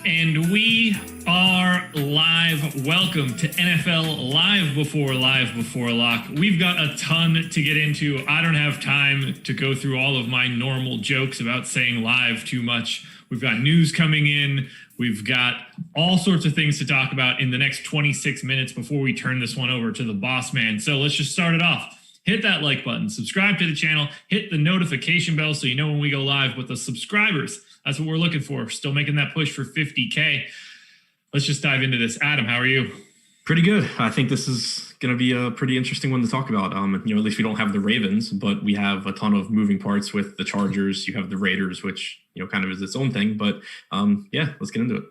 And we are live. Welcome to NFL Live Before Lock. We've got a ton to get into. I don't have time to go through all of my normal jokes about saying live too much. We've got news coming in. We've got all sorts of things to talk about in the next 26 minutes before we turn this one over to the boss man. So let's just start it off. Hit that like button, subscribe to the channel, hit the notification bell so you know when we go live with the subscribers. That's what we're looking for. Still making that push for 50K. Let's just dive into this. Adam, how are you? Pretty good. I think this is going to be a pretty interesting one to talk about. At least we don't have the Ravens, but we have a ton of moving parts with the Chargers. You have the Raiders, which, kind of is its own thing. But let's get into it.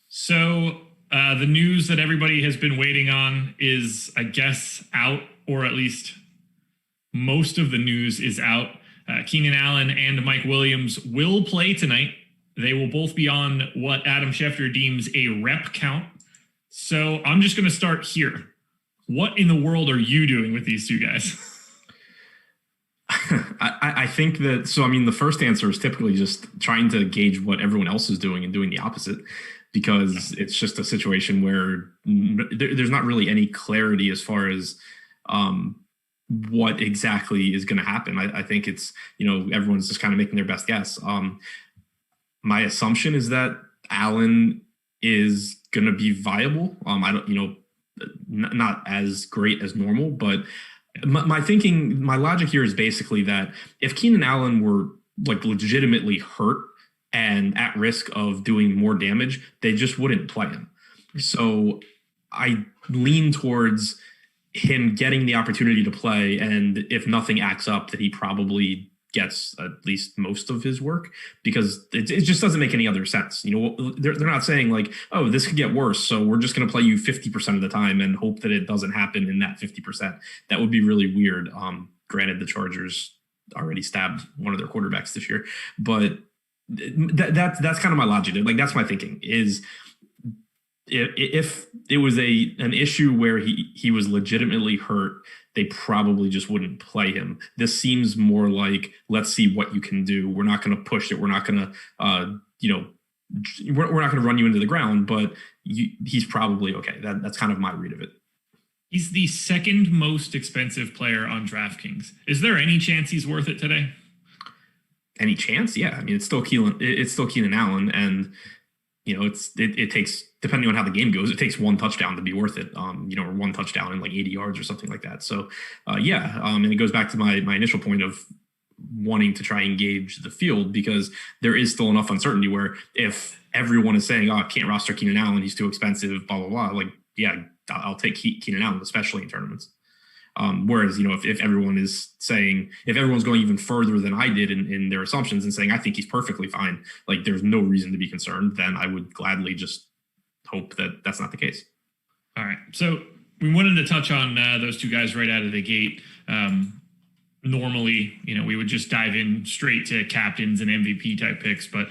So the news that everybody has been waiting on is, I guess, out, or at least most of the news is out. Keenan Allen and Mike Williams will play tonight. They will both be on what Adam Schefter deems a rep count. So I'm just going to start here. What in the world are you doing with these two guys? I think that, the first answer is typically just trying to gauge what everyone else is doing and doing the opposite, because it's just a situation where there's not really any clarity as far as what exactly is going to happen. I think it's, everyone's just kind of making their best guess. My assumption is that Allen is going to be viable. I don't, not as great as normal, but my logic here is basically that if Keenan Allen were like legitimately hurt and at risk of doing more damage, they just wouldn't play him. So I lean towards him getting the opportunity to play, and if nothing acts up, that he probably gets at least most of his work, because it just doesn't make any other sense. They're not saying like, oh, this could get worse, so we're just going to play you 50% of the time and hope that it doesn't happen in that 50%. That would be really weird. Granted, the Chargers already stabbed one of their quarterbacks this year, but that's kind of my logic. Like, that's my thinking is, if it was an issue where he was legitimately hurt, they probably just wouldn't play him. This seems more like, let's see what you can do. We're not going to push it. We're not going to, we're not going to run you into the ground, but he's probably okay. That's kind of my read of it. He's the second most expensive player on DraftKings. Is there any chance he's worth it today? Any chance? Yeah. It's still Keenan Allen, and it takes, depending on how the game goes, it takes one touchdown to be worth it, or one touchdown in like 80 yards or something like that. So, and it goes back to my initial point of wanting to try and gauge the field, because there is still enough uncertainty where if everyone is saying, oh, I can't roster Keenan Allen, he's too expensive, blah, blah, blah, like, yeah, I'll take Keenan Allen, especially in tournaments. Whereas, if everyone is saying, if everyone's going even further than I did in their assumptions and saying, I think he's perfectly fine, like there's no reason to be concerned, then I would gladly just hope that that's not the case. All right. So we wanted to touch on those two guys right out of the gate. Normally, we would just dive in straight to captains and MVP type picks, but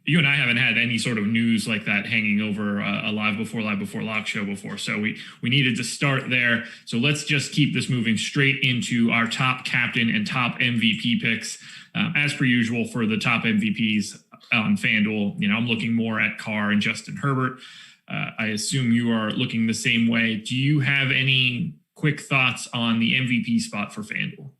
you and I haven't had any sort of news like that hanging over a Live Before Lock show before. So we needed to start there. So let's just keep this moving straight into our top captain and top MVP picks. As per usual for the top MVPs on FanDuel, I'm looking more at Carr and Justin Herbert. I assume you are looking the same way. Do you have any quick thoughts on the MVP spot for FanDuel?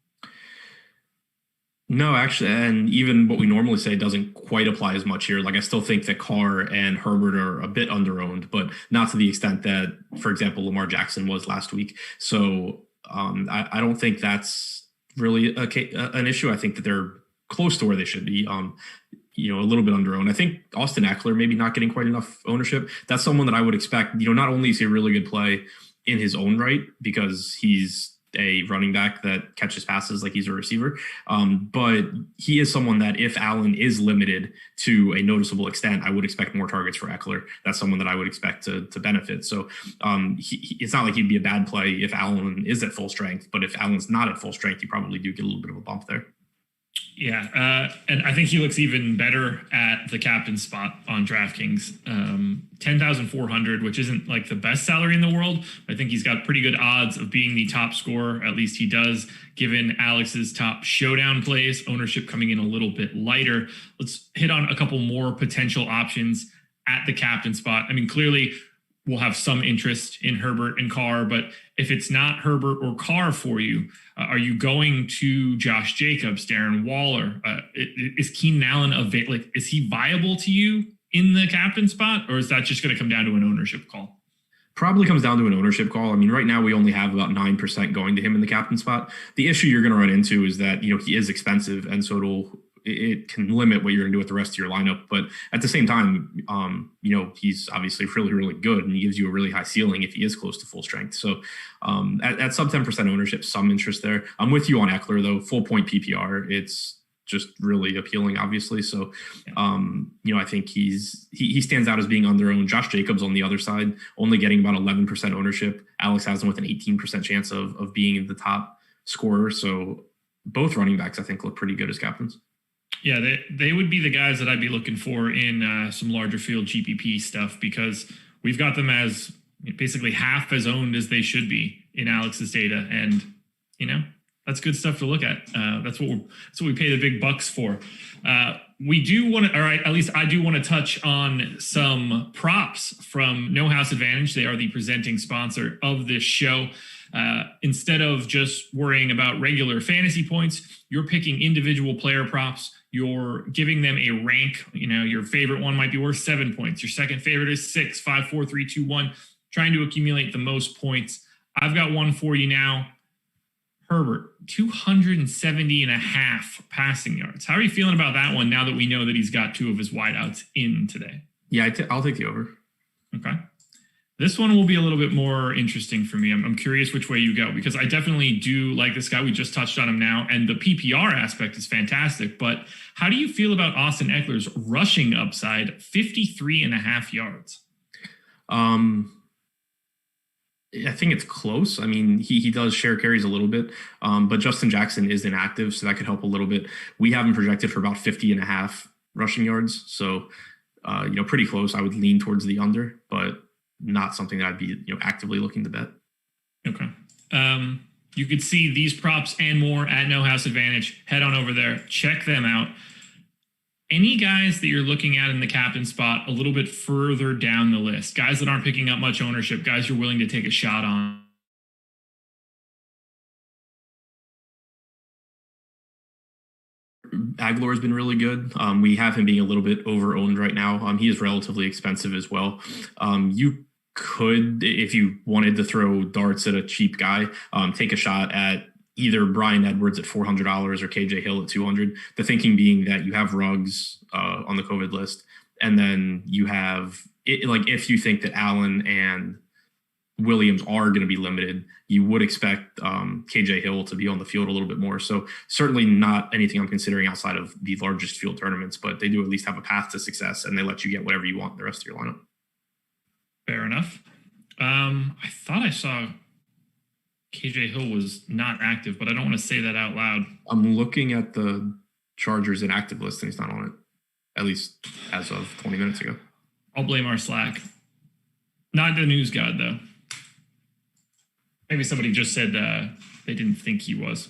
No, actually, and even what we normally say doesn't quite apply as much here. Like, I still think that Carr and Herbert are a bit underowned, but not to the extent that, for example, Lamar Jackson was last week. So I don't think that's really an issue. I think that they're close to where they should be. A little bit underowned. I think Austin Eckler maybe not getting quite enough ownership. That's someone that I would expect. Not only is he a really good play in his own right, because he's a running back that catches passes like he's a receiver. But he is someone that if Allen is limited to a noticeable extent, I would expect more targets for Eckler. That's someone that I would expect to benefit. So it's not like he'd be a bad play if Allen is at full strength, but if Allen's not at full strength, you probably do get a little bit of a bump there. Yeah, and I think he looks even better at the captain spot on DraftKings. 10,400, which isn't like the best salary in the world. I think he's got pretty good odds of being the top scorer. At least he does, given Alex's top showdown plays, ownership coming in a little bit lighter. Let's hit on a couple more potential options at the captain spot. I mean, clearly we'll have some interest in Herbert and Carr, but if it's not Herbert or Carr for you, are you going to Josh Jacobs, Darren Waller? Is Keenan Allen is he viable to you in the captain spot, or is that just going to come down to an ownership call? Probably comes down to an ownership call. I mean, right now we only have about 9% going to him in the captain spot. The issue you're going to run into is that, he is expensive, and so it can limit what you're going to do with the rest of your lineup. But at the same time, he's obviously really, really good, and he gives you a really high ceiling if he is close to full strength. So at sub 10% ownership, some interest there. I'm with you on Eckler, though. Full point PPR. It's just really appealing, obviously. So, I think he stands out as being on their own. Josh Jacobs on the other side, only getting about 11% ownership. Alex has him with an 18% chance of being the top scorer. So both running backs, I think, look pretty good as captains. Yeah, they would be the guys that I'd be looking for in some larger field GPP stuff, because we've got them as basically half as owned as they should be in Alex's data. And, that's good stuff to look at. That's what we pay the big bucks for. We do want to, all right, at least I do want to touch on some props from No House Advantage. They are the presenting sponsor of this show. Instead of just worrying about regular fantasy points, you're picking individual player props. You're giving them a rank. Your favorite one might be worth 7 points. Your second favorite is 6, 5, 4, 3, 2, 1. Trying to accumulate the most points. I've got one for you now. Herbert, 270.5 passing yards. How are you feeling about that one now that we know that he's got two of his wideouts in today? Yeah, I'll take the over. Okay. This one will be a little bit more interesting for me. I'm curious which way you go, because I definitely do like this guy. We just touched on him now, and the PPR aspect is fantastic. But how do you feel about Austin Eckler's rushing upside, 53.5 yards? I think it's close. I mean, he does share carries a little bit, but Justin Jackson is inactive, so that could help a little bit. We have him projected for about 50.5 rushing yards. So, pretty close. I would lean towards the under, but not something that I'd be, actively looking to bet. Okay. You could see these props and more at No House Advantage. Head on over there. Check them out. Any guys that you're looking at in the captain spot a little bit further down the list, guys that aren't picking up much ownership, guys you're willing to take a shot on? Aguilar has been really good. We have him being a little bit over-owned right now. He is relatively expensive as well. You could, if you wanted to throw darts at a cheap guy, take a shot at either Bryan Edwards at $400 or KJ Hill at $200. The thinking being that you have Ruggs on the COVID list, and then you have if you think that Allen and Williams are going to be limited, you would expect KJ Hill to be on the field a little bit more. So certainly not anything I'm considering outside of the largest field tournaments, but they do at least have a path to success, and they let you get whatever you want in the rest of your lineup. Fair enough. I thought I saw KJ Hill was not active, but I don't want to say that out loud. I'm looking at the Chargers inactive list, and he's not on it, at least as of 20 minutes ago. I'll blame our Slack. Not the news god, though. Maybe somebody just said they didn't think he was.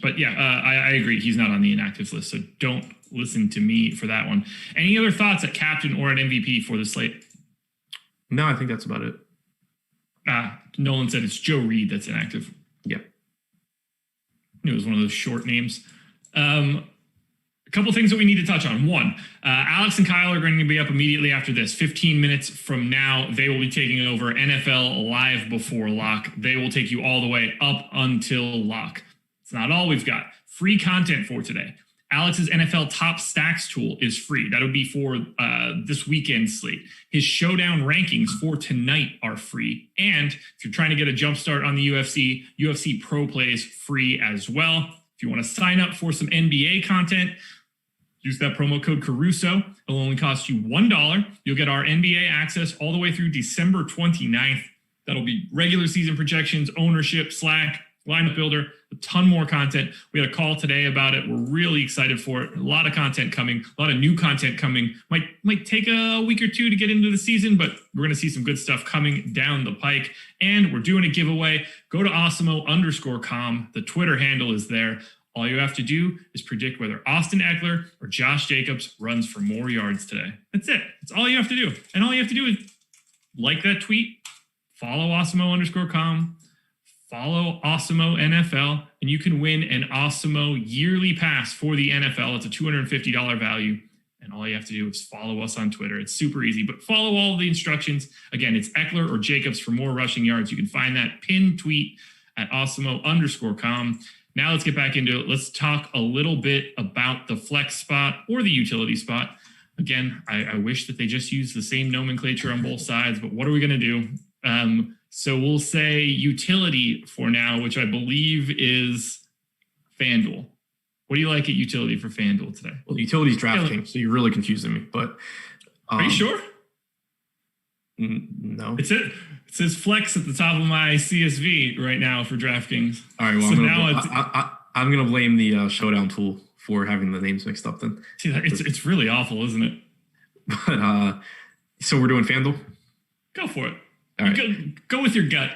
But yeah, I agree. He's not on the inactives list, so don't listen to me for that one. Any other thoughts at captain or at MVP for the slate? No, I think that's about it. Nolan said it's Joe Reed that's inactive. Yep. It was one of those short names. A couple things that we need to touch on. One, Alex and Kyle are going to be up immediately after this. 15 minutes from now, they will be taking over NFL Live Before Lock. They will take you all the way up until lock. It's not all we've got. Free content for today. Alex's NFL Top Stacks tool is free. That'll be for this weekend slate. His Showdown rankings for tonight are free. And if you're trying to get a jump start on the UFC Pro Play is free as well. If you want to sign up for some NBA content, use that promo code Caruso. It'll only cost you $1. You'll get our NBA access all the way through December 29th. That'll be regular season projections, ownership, Slack, lineup builder, a ton more content. We had a call today about it. We're really excited for it. A lot of content coming, a lot of new content coming. Might take a week or two to get into the season, but we're going to see some good stuff coming down the pike. And we're doing a giveaway. Go to Awesemo_com. The Twitter handle is there. All you have to do is predict whether Austin Ekeler or Josh Jacobs runs for more yards today. That's it. That's all you have to do. And all you have to do is like that tweet, follow Awesemo_com, follow Awesemo NFL, and you can win an Awesemo yearly pass for the NFL. It's a $250 value. And all you have to do is follow us on Twitter. It's super easy, but follow all of the instructions. Again, it's Ekeler or Jacobs for more rushing yards. You can find that pinned tweet at Awesemo_com. Now let's get back into it. Let's talk a little bit about the flex spot or the utility spot. Again, I wish that they just used the same nomenclature on both sides, but what are we going to do? So we'll say utility for now, which I believe is FanDuel. What do you like at utility for FanDuel today? Well, utility is DraftKings, so you're really confusing me. But are you sure? No. It says flex at the top of my CSV right now for DraftKings. All right, well, so I'm going to blame the Showdown tool for having the names mixed up then. See, it's really awful, isn't it? But so we're doing FanDuel? Go for it. All right. Go with your gut.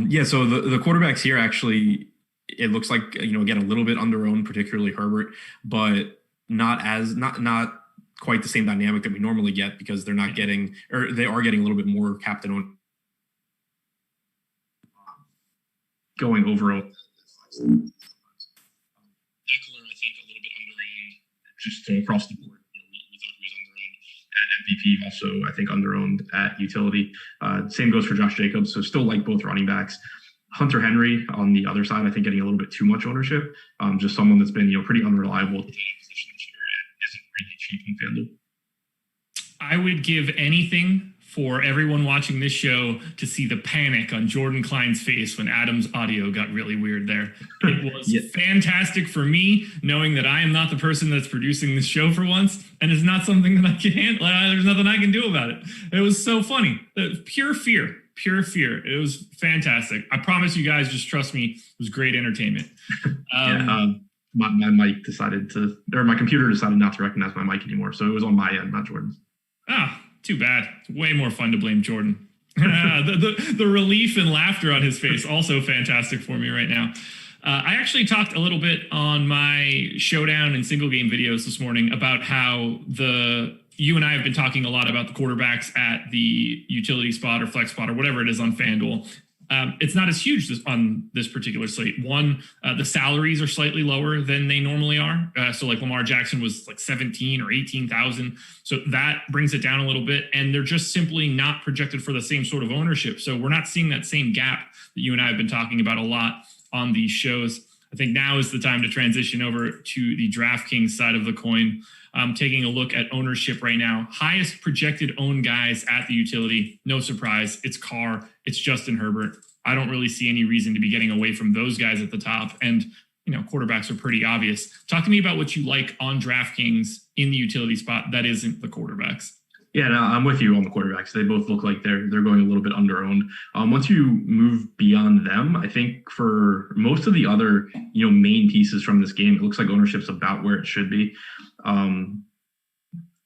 Yeah, so the quarterbacks here actually, it looks like, again, a little bit under-owned, particularly Herbert, but not quite the same dynamic that we normally get because they're not getting, or they are getting a little bit more captain owned. Going over Ekeler, I think a little bit under-owned just across the board. We thought he was under-owned at MVP, also I think under-owned at utility. Same goes for Josh Jacobs, so still like both running backs. Hunter Henry on the other side, I think getting a little bit too much ownership. Just someone that's been pretty unreliable at the position this year and isn't really cheap in FanDuel. I would give anything for everyone watching this show to see the panic on Jordan Klein's face when Adam's audio got really weird there. It was fantastic for me, knowing that I am not the person that's producing this show for once, and it's not something that I can handle. There's nothing I can do about it. It was so funny. Pure fear. It was fantastic. I promise you guys, just trust me, it was great entertainment. My mic my computer decided not to recognize my mic anymore. So it was on my end, not Jordan's. Too bad. It's way more fun to blame Jordan. The relief and laughter on his face, also fantastic for me right now. I actually talked a little bit on my Showdown and single game videos this morning about how you and I have been talking a lot about the quarterbacks at the utility spot or flex spot or whatever it is on FanDuel. It's not as huge on this particular slate. One, the salaries are slightly lower than they normally are. So like Lamar Jackson was like 17 or 18,000. So that brings it down a little bit. And they're just simply not projected for the same sort of ownership. So we're not seeing that same gap that you and I have been talking about a lot on these shows. I think now is the time to transition over to the DraftKings side of the coin. Taking a look at ownership right now. Highest projected owned guys at the utility. No surprise. It's Carr. It's Justin Herbert. I don't really see any reason to be getting away from those guys at the top. And, quarterbacks are pretty obvious. Talk to me about what you like on DraftKings in the utility spot that isn't the quarterbacks. Yeah, no, I'm with you on the quarterbacks. They both look like they're going a little bit under-owned. Once you move beyond them, I think for most of the other, main pieces from this game, it looks like ownership's about where it should be.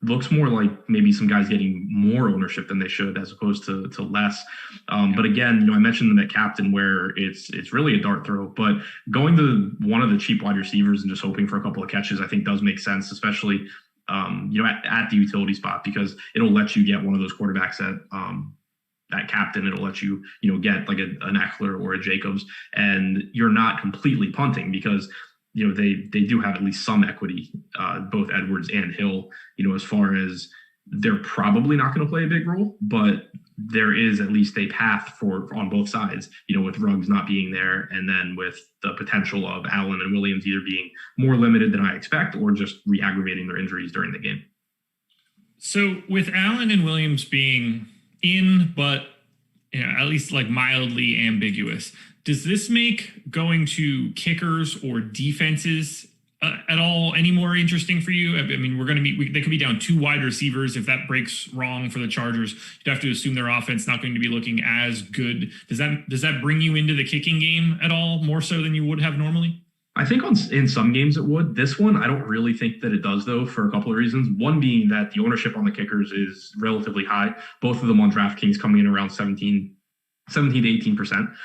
Looks more like maybe some guys getting more ownership than they should as opposed to less. But again, I mentioned them at captain where it's really a dart throw, but going to one of the cheap wide receivers and just hoping for a couple of catches, I think does make sense, especially at the utility spot, because it'll let you get one of those quarterbacks at captain. It'll let you, get like an Ekeler or a Jacobs, and you're not completely punting because, they do have at least some equity, both Edwards and Hill, as far as they're probably not going to play a big role, but there is at least a path on both sides, with Ruggs not being there. And then with the potential of Allen and Williams either being more limited than I expect or just re-aggravating their injuries during the game. So with Allen and Williams being in, but at least like mildly ambiguous, does this make going to kickers or defenses at all any more interesting for you? I mean, they could be down 2 wide receivers. If that breaks wrong for the Chargers, you'd have to assume their offense not going to be looking as good. Does that bring you into the kicking game at all, more so than you would have normally? I think in some games it would. This one, I don't really think that it does, though, for a couple of reasons. One being that the ownership on the kickers is relatively high. Both of them on DraftKings coming in around 17 to 18%.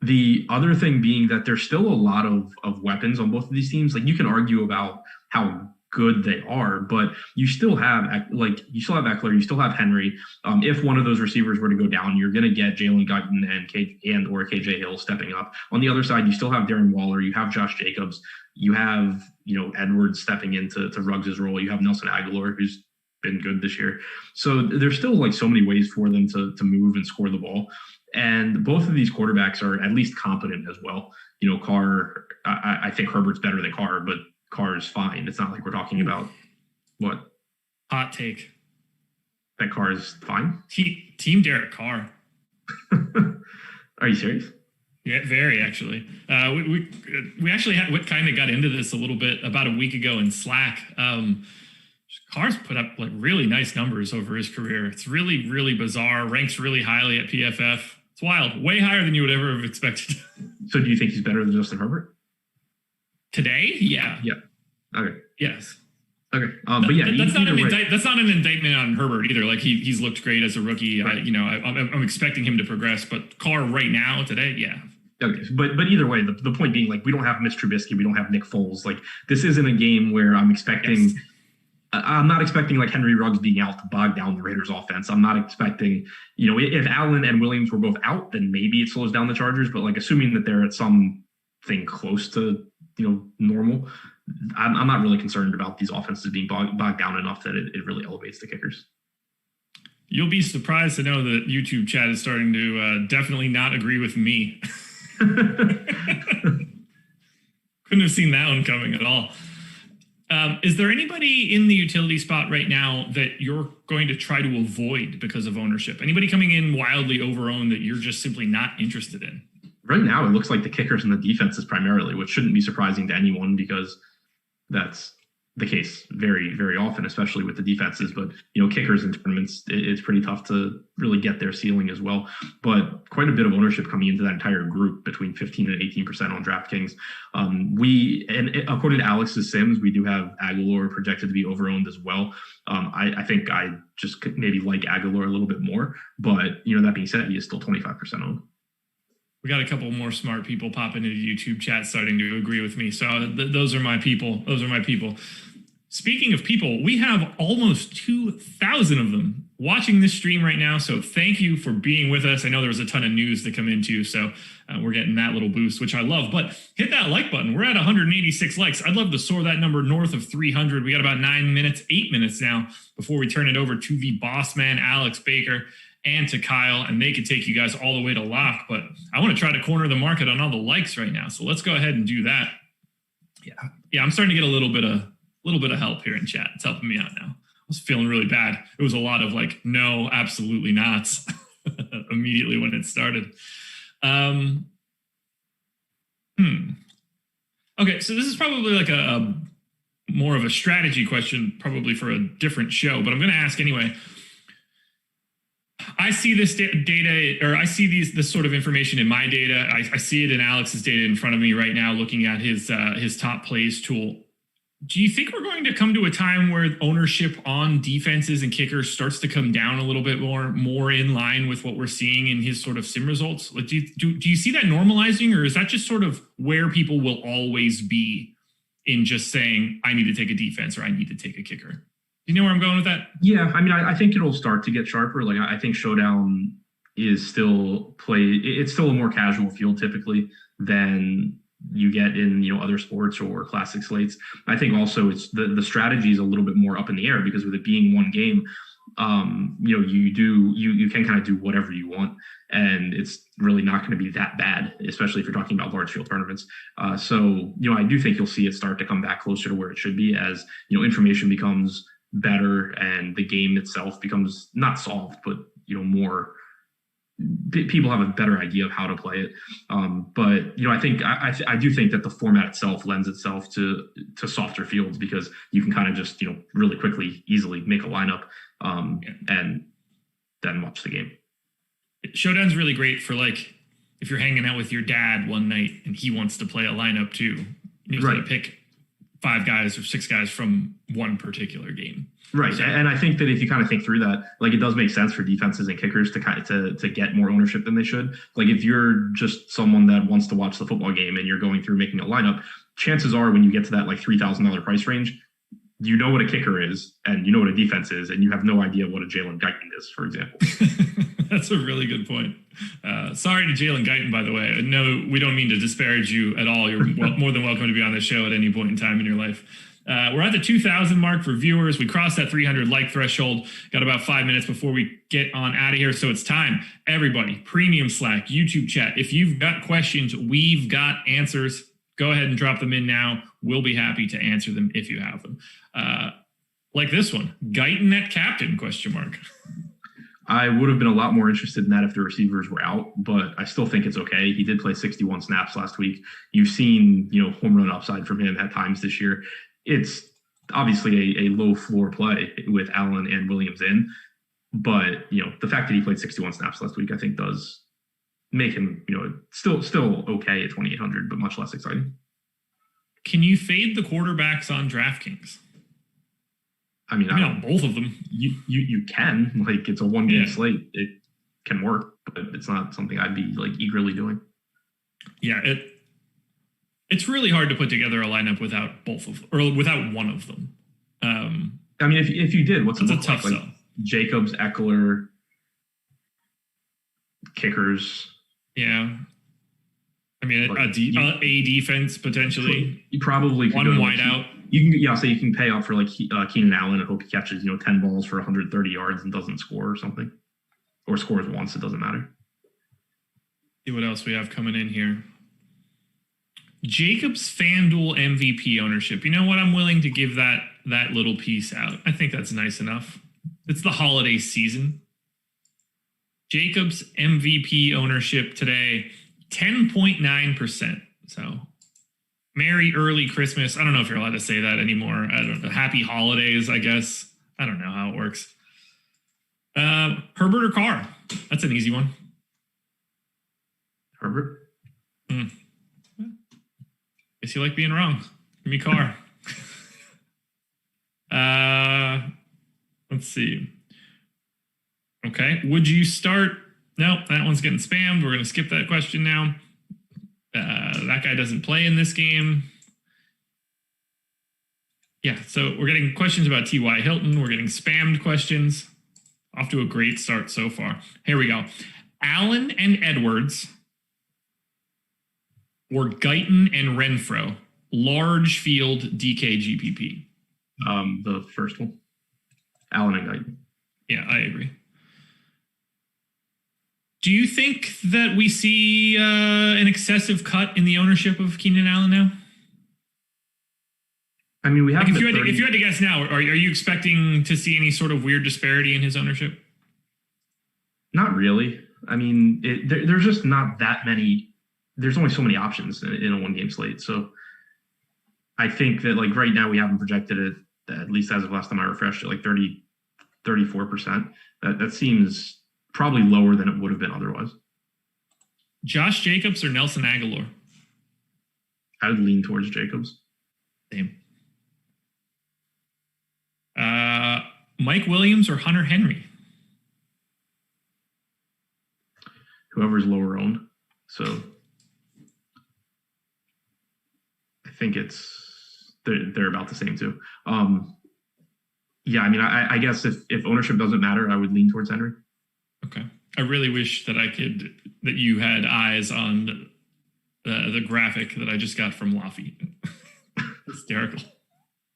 The other thing being that there's still a lot of weapons on both of these teams. Like, you can argue about how good they are, but you still have Eckler, you still have Henry. If one of those receivers were to go down, you're going to get Jaylen Guyton or KJ Hill stepping up. On the other side, you still have Darren Waller, you have Josh Jacobs, you have Edwards stepping into Ruggs' role, you have Nelson Aguilar, who's been good this year. So there's still like so many ways for them to move and score the ball. And both of these quarterbacks are at least competent as well. Carr, I think Herbert's better than Carr, but Carr is fine. It's not like we're talking about what? Hot take. That Carr is fine? Team Derek Carr. Are you serious? Yeah, very actually. We actually kind of got into this a little bit about a week ago in Slack. Carr's put up like really nice numbers over his career. It's really, really bizarre. Ranks really highly at PFF. It's wild. Way higher than you would ever have expected. So do you think he's better than Justin Herbert? Today? Yeah. Yeah. Okay. Yes. Okay. But yeah, that's not an indictment on Herbert either. Like he's looked great as a rookie. Right. I'm expecting him to progress, but Carr right now today, yeah. Okay, but either way, the point being, like, we don't have Mitch Trubisky, we don't have Nick Foles. Like, this isn't a game where I'm expecting. Yes. I'm not expecting like Henry Ruggs being out to bog down the Raiders offense. I'm not expecting, if Allen and Williams were both out, then maybe it slows down the Chargers. But like, assuming that they're at something close to, normal, I'm not really concerned about these offenses being bogged down enough that it really elevates the kickers. You'll be surprised to know that YouTube chat is starting to definitely not agree with me. Couldn't have seen that one coming at all. Is there anybody in the utility spot right now that you're going to try to avoid because of ownership? Anybody coming in wildly over-owned that you're just simply not interested in? Right now, it looks like the kickers and the defenses primarily, which shouldn't be surprising to anyone because that's the case very, very often, especially with the defenses. But, kickers in tournaments, it's pretty tough to really get their ceiling as well. But quite a bit of ownership coming into that entire group, between 15 and 18% on DraftKings. According to Alex's Sims, we do have Aguilar projected to be over-owned as well. I think I just maybe like Aguilar a little bit more. But, that being said, he is still 25% owned. We got a couple more smart people popping into YouTube chat starting to agree with me. So those are my people. Speaking of people, we have almost 2,000 of them watching this stream right now. So thank you for being with us. I know there was a ton of news to come into, so we're getting that little boost, which I love. But hit that like button. We're at 186 likes. I'd love to soar that number north of 300. We got about 8 minutes now before we turn it over to the boss man, Alex Baker, and to Kyle, and they could take you guys all the way to lock. But I want to try to corner the market on all the likes right now. So let's go ahead and do that. Yeah, I'm starting to get a little bit of help here in chat. It's helping me out now. I was feeling really bad. It was a lot of like, no, absolutely not immediately when it started. Okay, so this is probably like a more of a strategy question, probably for a different show, but I'm going to ask anyway. I see this data, or I see this sort of information in my data. I see it in Alex's data in front of me right now, looking at his top plays tool. Do you think we're going to come to a time where ownership on defenses and kickers starts to come down a little bit more in line with what we're seeing in his sort of sim results? Like, do you see that normalizing, or is that just sort of where people will always be in just saying, I need to take a defense or I need to take a kicker? You know where I'm going with that? Yeah, I mean, I think it'll start to get sharper. Like, I think Showdown is still it's still a more casual field typically than you get in, other sports or classic slates. I think also it's the strategy is a little bit more up in the air because with it being one game, you can kind of do whatever you want, and it's really not going to be that bad, especially if you're talking about large field tournaments. So I do think you'll see it start to come back closer to where it should be as, information becomes better and the game itself becomes not solved, but, more people have a better idea of how to play it. But I think I do think that the format itself lends itself to softer fields, because you can kind of just really quickly, easily make a lineup and then watch the game. Showdown's really great for like if you're hanging out with your dad one night and he wants to play a lineup too. You just gotta pick 5 guys or 6 guys from one particular game. Right. And I think that if you kind of think through that, like, it does make sense for defenses and kickers to get more ownership than they should. Like, if you're just someone that wants to watch the football game and you're going through making a lineup, chances are when you get to that like $3,000 price range, you know what a kicker is and you know what a defense is, and you have no idea what a Jaylen Guyton is, for example. That's a really good point. Sorry to Jaylen Guyton, by the way. No, we don't mean to disparage you at all. You're more than welcome to be on the show at any point in time in your life. We're at the 2,000 mark for viewers. We crossed that 300 like threshold. Got about 5 minutes before we get on out of here. So it's time. Everybody, premium Slack, YouTube chat. If you've got questions, we've got answers. Go ahead and drop them in now. We'll be happy to answer them if you have them. Like this one, Guyton at captain, ? I would have been a lot more interested in that if the receivers were out, but I still think it's okay. He did play 61 snaps last week. You've seen, home run upside from him at times this year. It's obviously a low floor play with Allen and Williams in, but the fact that he played 61 snaps last week, I think, does make him still okay at 2,800, but much less exciting. Can you fade the quarterbacks on DraftKings? I mean, on both of them. You can, like, it's a one game slate. It can work, but it's not something I'd be like eagerly doing. Yeah, it's really hard to put together a lineup without both of or without one of them. I mean, if you did, what's it look like? Like Jacobs, Eckler, kickers. Yeah. I mean, a defense potentially. You probably could one wide out. You can, you can pay up for like Keenan Allen and hope he catches 10 balls for 130 yards and doesn't score or something, or scores once. It doesn't matter. See what else we have coming in here. Jacobs FanDuel MVP ownership. You know what? I'm willing to give that little piece out. I think that's nice enough. It's the holiday season. Jacobs MVP ownership today, 10.9%. So Merry early Christmas. I don't know if you're allowed to say that anymore. I don't know. Happy holidays, I guess. I don't know how it works. Herbert or Carr? That's an easy one. Herbert? Guess you like being wrong. Give me Carr. Let's see. Okay. Would you start? No, that one's getting spammed. We're going to skip that question now. That guy doesn't play in this game. Yeah, so we're getting questions about T.Y. Hilton. We're getting spammed questions. Off to a great start so far. Here we go. Allen and Edwards or Guyton and Renfro, large field DK GPP. The first one. Allen and Guyton. Yeah, I agree. Do you think that we see an excessive cut in the ownership of Keenan Allen now? I mean, we have. Like if you had to guess now, are you expecting to see any sort of weird disparity in his ownership? Not really. I mean, there's just not that many. There's only so many options in a one-game slate. So I think that, like, right now we haven't projected it, at least as of last time I refreshed it, like 34%. That seems probably lower than it would have been otherwise. Josh Jacobs or Nelson Aguilar? I would lean towards Jacobs. Same. Mike Williams or Hunter Henry? Whoever's lower owned. So I think they're about the same too. Yeah, I mean, I guess if ownership doesn't matter, I would lean towards Henry. Okay. I really wish that that you had eyes on the graphic that I just got from Laffy.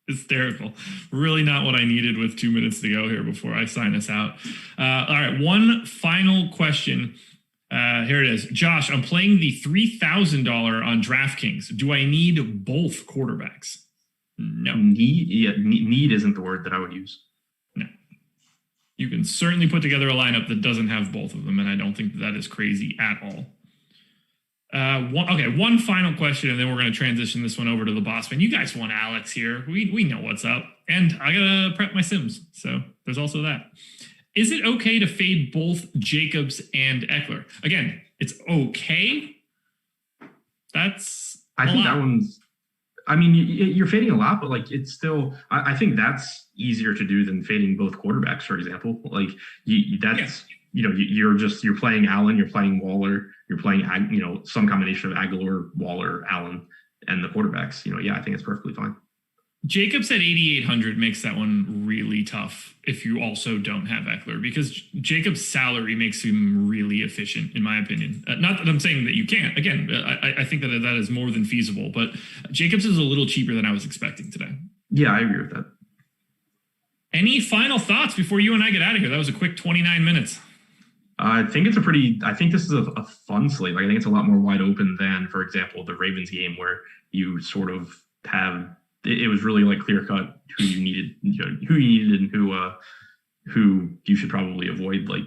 Hysterical. Really not what I needed with 2 minutes to go here before I sign us out. All right. One final question. Here it is. Josh, I'm playing the $3,000 on DraftKings. Do I need both quarterbacks? No. Need isn't the word that I would use. No. You can certainly put together a lineup that doesn't have both of them, and I don't think that is crazy at all. One final question, and then we're going to transition this one over to the boss man. You guys want Alex here. We know what's up. And I got to prep my Sims, so there's also that. Is it okay to fade both Jacobs and Eckler? Again, it's okay. I think that one's... I mean, you're fading a lot, but like it's still... I think that's easier to do than fading both quarterbacks, for example. Like you're playing Allen, you're playing Waller, you're playing some combination of Aguilar, Waller, Allen, and the quarterbacks. I think it's perfectly fine. Jacobs at 8,800 makes that one really tough if you also don't have Eckler, because Jacobs' salary makes him really efficient, in my opinion. Not that I'm saying that you can't. Again, I think that is more than feasible, but Jacobs is a little cheaper than I was expecting today. Yeah, I agree with that. Any final thoughts before you and I get out of here? That was a quick 29 minutes. I think this is a fun slate. Like, I think it's a lot more wide open than, for example, the Ravens game, where you sort of have... It was really like clear cut who you needed and who you should probably avoid, like,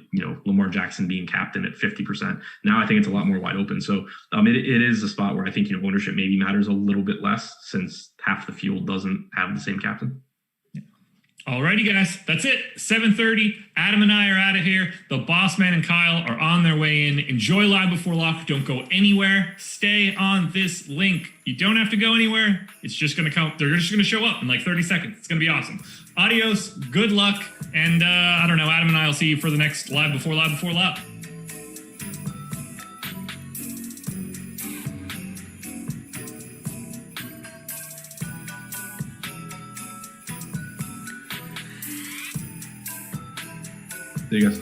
Lamar Jackson being captain at 50%. Now I think it's a lot more wide open. So it is a spot where I think, ownership maybe matters a little bit less, since half the field doesn't have the same captain. Alrighty, guys, that's it. 7:30. Adam and I are out of here. The boss man and Kyle are on their way in. Enjoy Live Before Lock. Don't go anywhere. Stay on this link. You don't have to go anywhere. It's just going to come. They're just going to show up in like 30 seconds. It's going to be awesome. Adios. Good luck. And I don't know. Adam and I will see you for the next Live Before Lock. See you guys.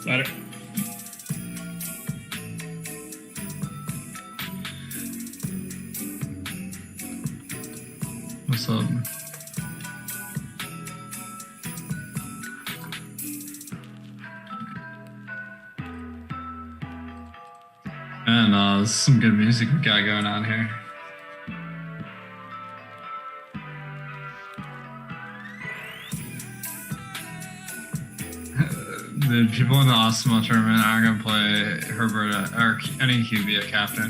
Later. What's up? And there's some good music we got going on here. The people in the Awesemo tournament aren't going to play Herbert or any QB at captain.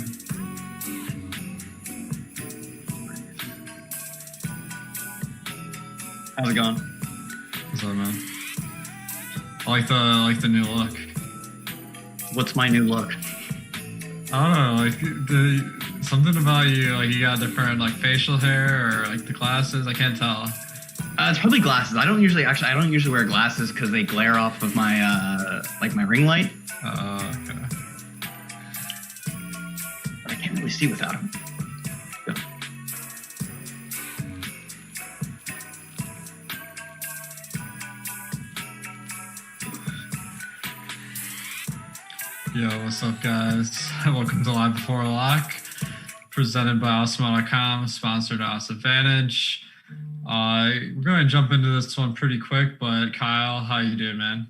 How's it going? What's up, man? I like the new look. What's my new look? I don't know, something about you, like you got different like facial hair or like the glasses. I can't tell. It's probably glasses. I don't usually wear glasses because they glare off of my my ring light. Okay. But I can't really see without them. Go. Yo, what's up, guys? Welcome to Live Before Lock, presented by Awesemo.com, sponsored by Advantage. We're going to jump into this one pretty quick, but Kyle, how you doing, man?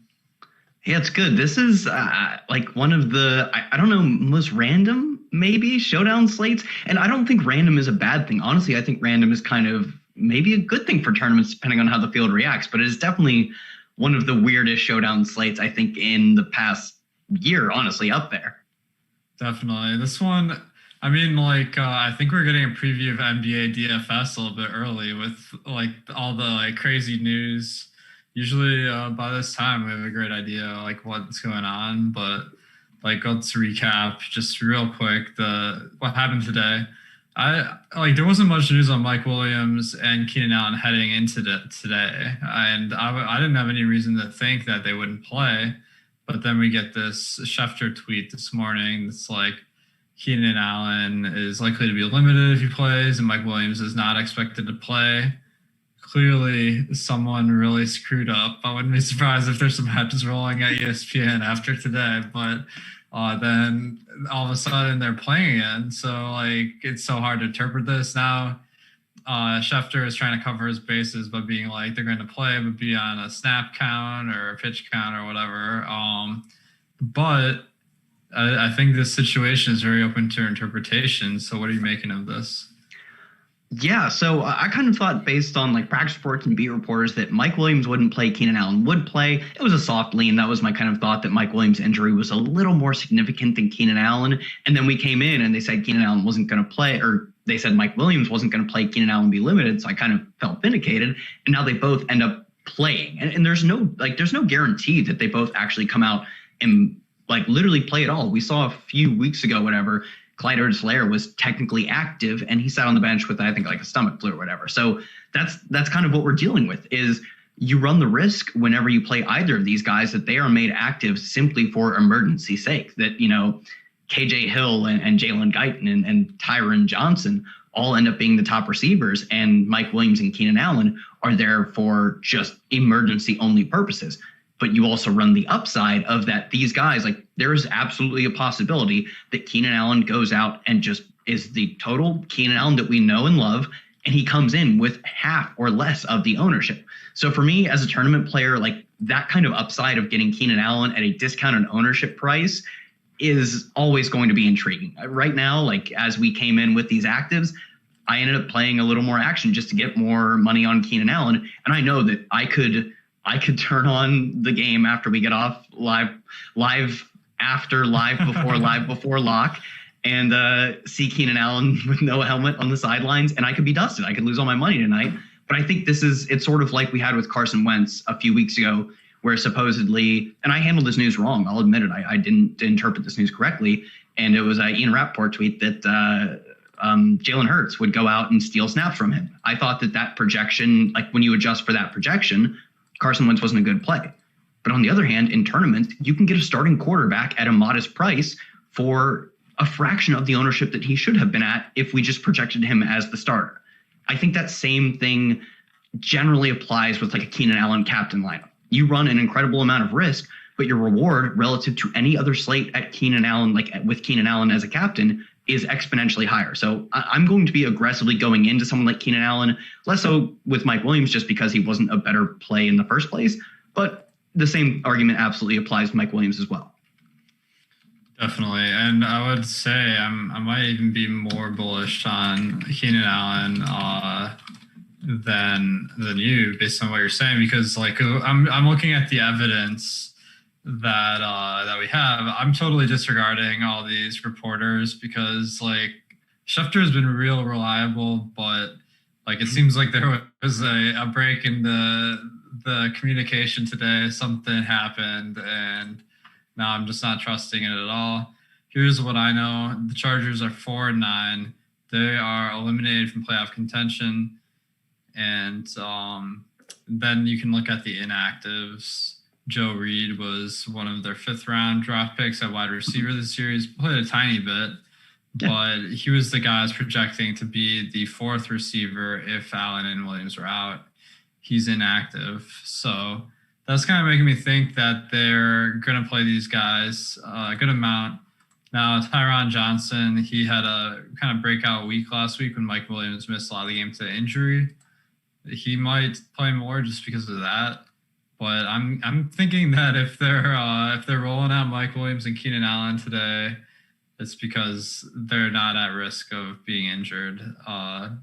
Yeah, it's good. This is like one of the, I don't know, most random, maybe, showdown slates. And I don't think random is a bad thing. Honestly, I think random is kind of maybe a good thing for tournaments, depending on how the field reacts. But it is definitely one of the weirdest showdown slates, I think, in the past year, honestly, up there. Definitely. This one... I mean, I think we're getting a preview of NBA DFS a little bit early with, all the, crazy news. Usually by this time, we have a great idea, what's going on. But, let's recap just real quick what happened today. There wasn't much news on Mike Williams and Keenan Allen heading into today. And I didn't have any reason to think that they wouldn't play. But then we get this Schefter tweet this morning that's Keenan Allen is likely to be limited if he plays, and Mike Williams is not expected to play. Clearly, someone really screwed up. I wouldn't be surprised if there's some heads rolling at ESPN after today, but then all of a sudden they're playing again. So, it's so hard to interpret this. Now, Schefter is trying to cover his bases by being they're going to play, but be on a snap count or a pitch count or whatever. But I think this situation is very open to interpretation. So what are you making of this? Yeah, so I kind of thought based on like practice reports and beat reporters that Mike Williams wouldn't play, Keenan Allen would play. It was a soft lean. That was my kind of thought, that Mike Williams' injury was a little more significant than Keenan Allen. And then we came in and they said Keenan Allen wasn't going to play, or they said Mike Williams wasn't going to play, Keenan Allen be limited. So I kind of felt vindicated. And now they both end up playing. And there's no guarantee that they both actually come out and like literally play at all. We saw a few weeks ago, whatever, Clyde Edwards-Helaire was technically active and he sat on the bench with, I think, like a stomach flu or whatever. So that's kind of what we're dealing with, is you run the risk whenever you play either of these guys that they are made active simply for emergency sake. That, KJ Hill and Jaylen Guyton and Tyron Johnson all end up being the top receivers, and Mike Williams and Keenan Allen are there for just emergency only purposes. But you also run the upside of that these guys, like there is absolutely a possibility that Keenan Allen goes out and just is the total Keenan Allen that we know and love, and he comes in with half or less of the ownership. So for me as a tournament player, like that kind of upside of getting Keenan Allen at a discounted ownership price is always going to be intriguing. Right now, like as we came in with these actives, I ended up playing a little more action just to get more money on Keenan Allen. And I know that I could turn on the game after we get off live before lock, and see Keenan Allen with no helmet on the sidelines, and I could be dusted. I could lose all my money tonight. But I think it's sort of like we had with Carson Wentz a few weeks ago, where supposedly, and I handled this news wrong, I'll admit it, I didn't interpret this news correctly, and it was an Ian Rappaport tweet that Jalen Hurts would go out and steal snaps from him. I thought that projection, like when you adjust for that projection, Carson Wentz wasn't a good play. But on the other hand, in tournaments, you can get a starting quarterback at a modest price for a fraction of the ownership that he should have been at if we just projected him as the starter. I think that same thing generally applies with like a Keenan Allen captain lineup. You run an incredible amount of risk, but your reward relative to any other slate at Keenan Allen, like with Keenan Allen as a captain, is exponentially higher. So I'm going to be aggressively going into someone like Keenan Allen, less so with Mike Williams just because he wasn't a better play in the first place. But the same argument absolutely applies to Mike Williams as well. Definitely. And I would say I might even be more bullish on Keenan Allen than you, based on what you're saying, because like I'm looking at the evidence that we have. I'm totally disregarding all these reporters because like Schefter has been real reliable, but like it seems like there was a break in the communication today. Something happened, and now I'm just not trusting it at all. Here's what I know: the Chargers are 4-9. They are eliminated from playoff contention, and then you can look at the inactives. Joe Reed was one of their 5th round draft picks at wide receiver this year. He's played a tiny bit, but he was the guy I was projecting to be the 4th receiver if Allen and Williams were out. He's inactive. So that's kind of making me think that they're going to play these guys a good amount. Now, Tyron Johnson, he had a kind of breakout week last week when Mike Williams missed a lot of the game to injury. He might play more just because of that. But I'm thinking that if they're rolling out Mike Williams and Keenan Allen today, it's because they're not at risk of being injured. And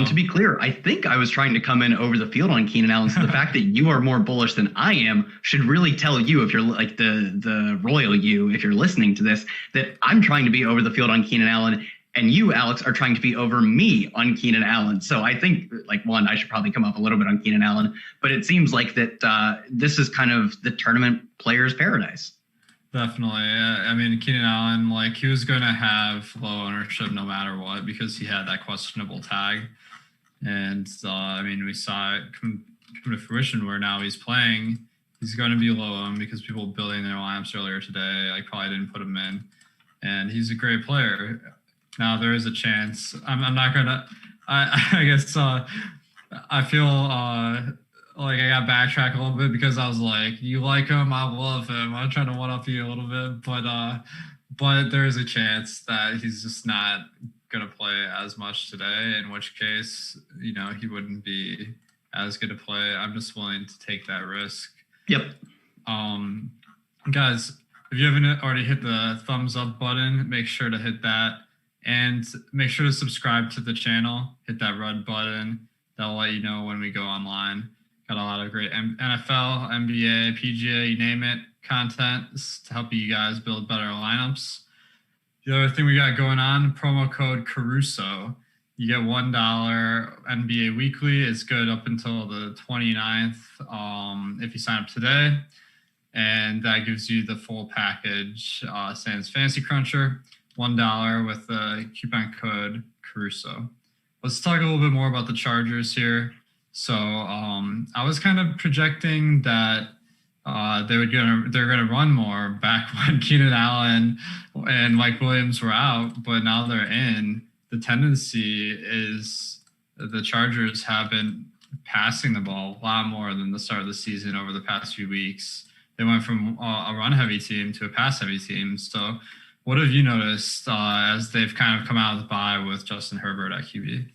to be clear, I think I was trying to come in over the field on Keenan Allen. So the fact that you are more bullish than I am should really tell you, if you're like the royal you, if you're listening to this, that I'm trying to be over the field on Keenan Allen. And you, Alex, are trying to be over me on Keenan Allen. So I think, like, one, I should probably come up a little bit on Keenan Allen. But it seems like that this is kind of the tournament player's paradise. Definitely. I mean, Keenan Allen, like, he was going to have low ownership no matter what because he had that questionable tag. And, I mean, we saw it come to fruition where now he's playing. He's going to be low owned because people building their lineups earlier today, I probably didn't put him in. And he's a great player. Now there is a chance. I'm not gonna. I guess I feel like I got backtracked a little bit because I was like, "You like him, I love him." I'm trying to one up you a little bit, but there is a chance that he's just not gonna play as much today. In which case, he wouldn't be as good a play. I'm just willing to take that risk. Yep. Guys, if you haven't already hit the thumbs up button, make sure to hit that. And make sure to subscribe to the channel. Hit that red button. That'll let you know when we go online. Got a lot of great NFL, NBA, PGA, you name it, content to help you guys build better lineups. The other thing we got going on, promo code Caruso. You get $1 NBA weekly. It's good up until the 29th if you sign up today. And that gives you the full package, sans Fantasy Cruncher, $1 with the coupon code Caruso. Let's talk a little bit more about the Chargers here. So I was kind of projecting that they're gonna run more back when Keenan Allen and Mike Williams were out, but now they're in. The tendency is the Chargers have been passing the ball a lot more than the start of the season over the past few weeks. They went from a run-heavy team to a pass-heavy team. So what have you noticed as they've kind of come out of the bye with Justin Herbert at QB?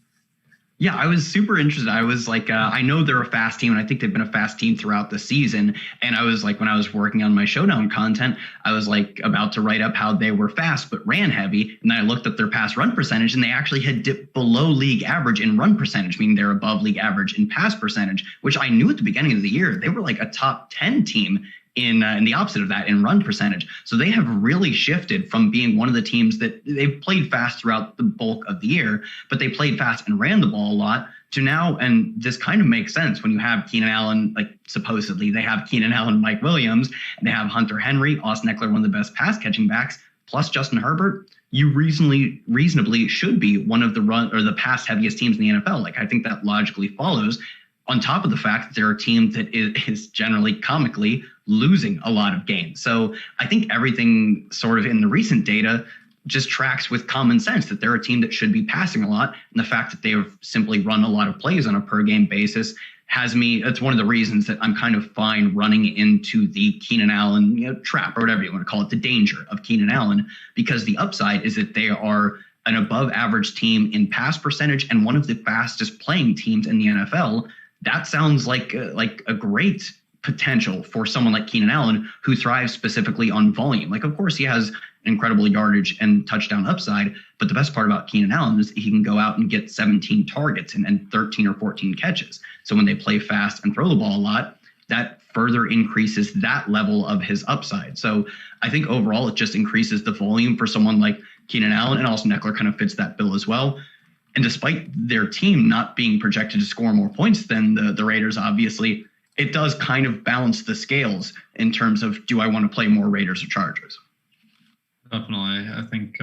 Yeah, I was super interested. I was like, I know they're a fast team, and I think they've been a fast team throughout the season. And I was like, when I was working on my Showdown content, I was like about to write up how they were fast but ran heavy. And then I looked at their pass run percentage, and they actually had dipped below league average in run percentage, meaning they're above league average in pass percentage, which I knew at the beginning of the year. They were like a top 10 team in the opposite of that in run percentage. So they have really shifted from being one of the teams that they've played fast throughout the bulk of the year, but they played fast and ran the ball a lot, to now, and this kind of makes sense when you have Keenan Allen, like supposedly they have Keenan Allen, Mike Williams, and they have Hunter Henry, Austin Eckler, one of the best pass catching backs, plus Justin Herbert. You reasonably should be one of the run or the pass heaviest teams in the NFL. Like, I think that logically follows, on top of the fact that they're a team that is generally comically losing a lot of games. So I think everything sort of in the recent data just tracks with common sense that they're a team that should be passing a lot. And the fact that they have simply run a lot of plays on a per game basis has me, it's one of the reasons that I'm kind of fine running into the Keenan Allen trap, or whatever you want to call it, the danger of Keenan Allen, because the upside is that they are an above average team in pass percentage and one of the fastest playing teams in the NFL. That sounds like a great potential for someone like Keenan Allen, who thrives specifically on volume. Like, of course, he has incredible yardage and touchdown upside, but the best part about Keenan Allen is that he can go out and get 17 targets and 13 or 14 catches. So when they play fast and throw the ball a lot, that further increases that level of his upside. So I think overall it just increases the volume for someone like Keenan Allen, and Austin Eckler kind of fits that bill as well. And despite their team not being projected to score more points than the Raiders, obviously, it does kind of balance the scales in terms of, do I want to play more Raiders or Chargers? Definitely. I think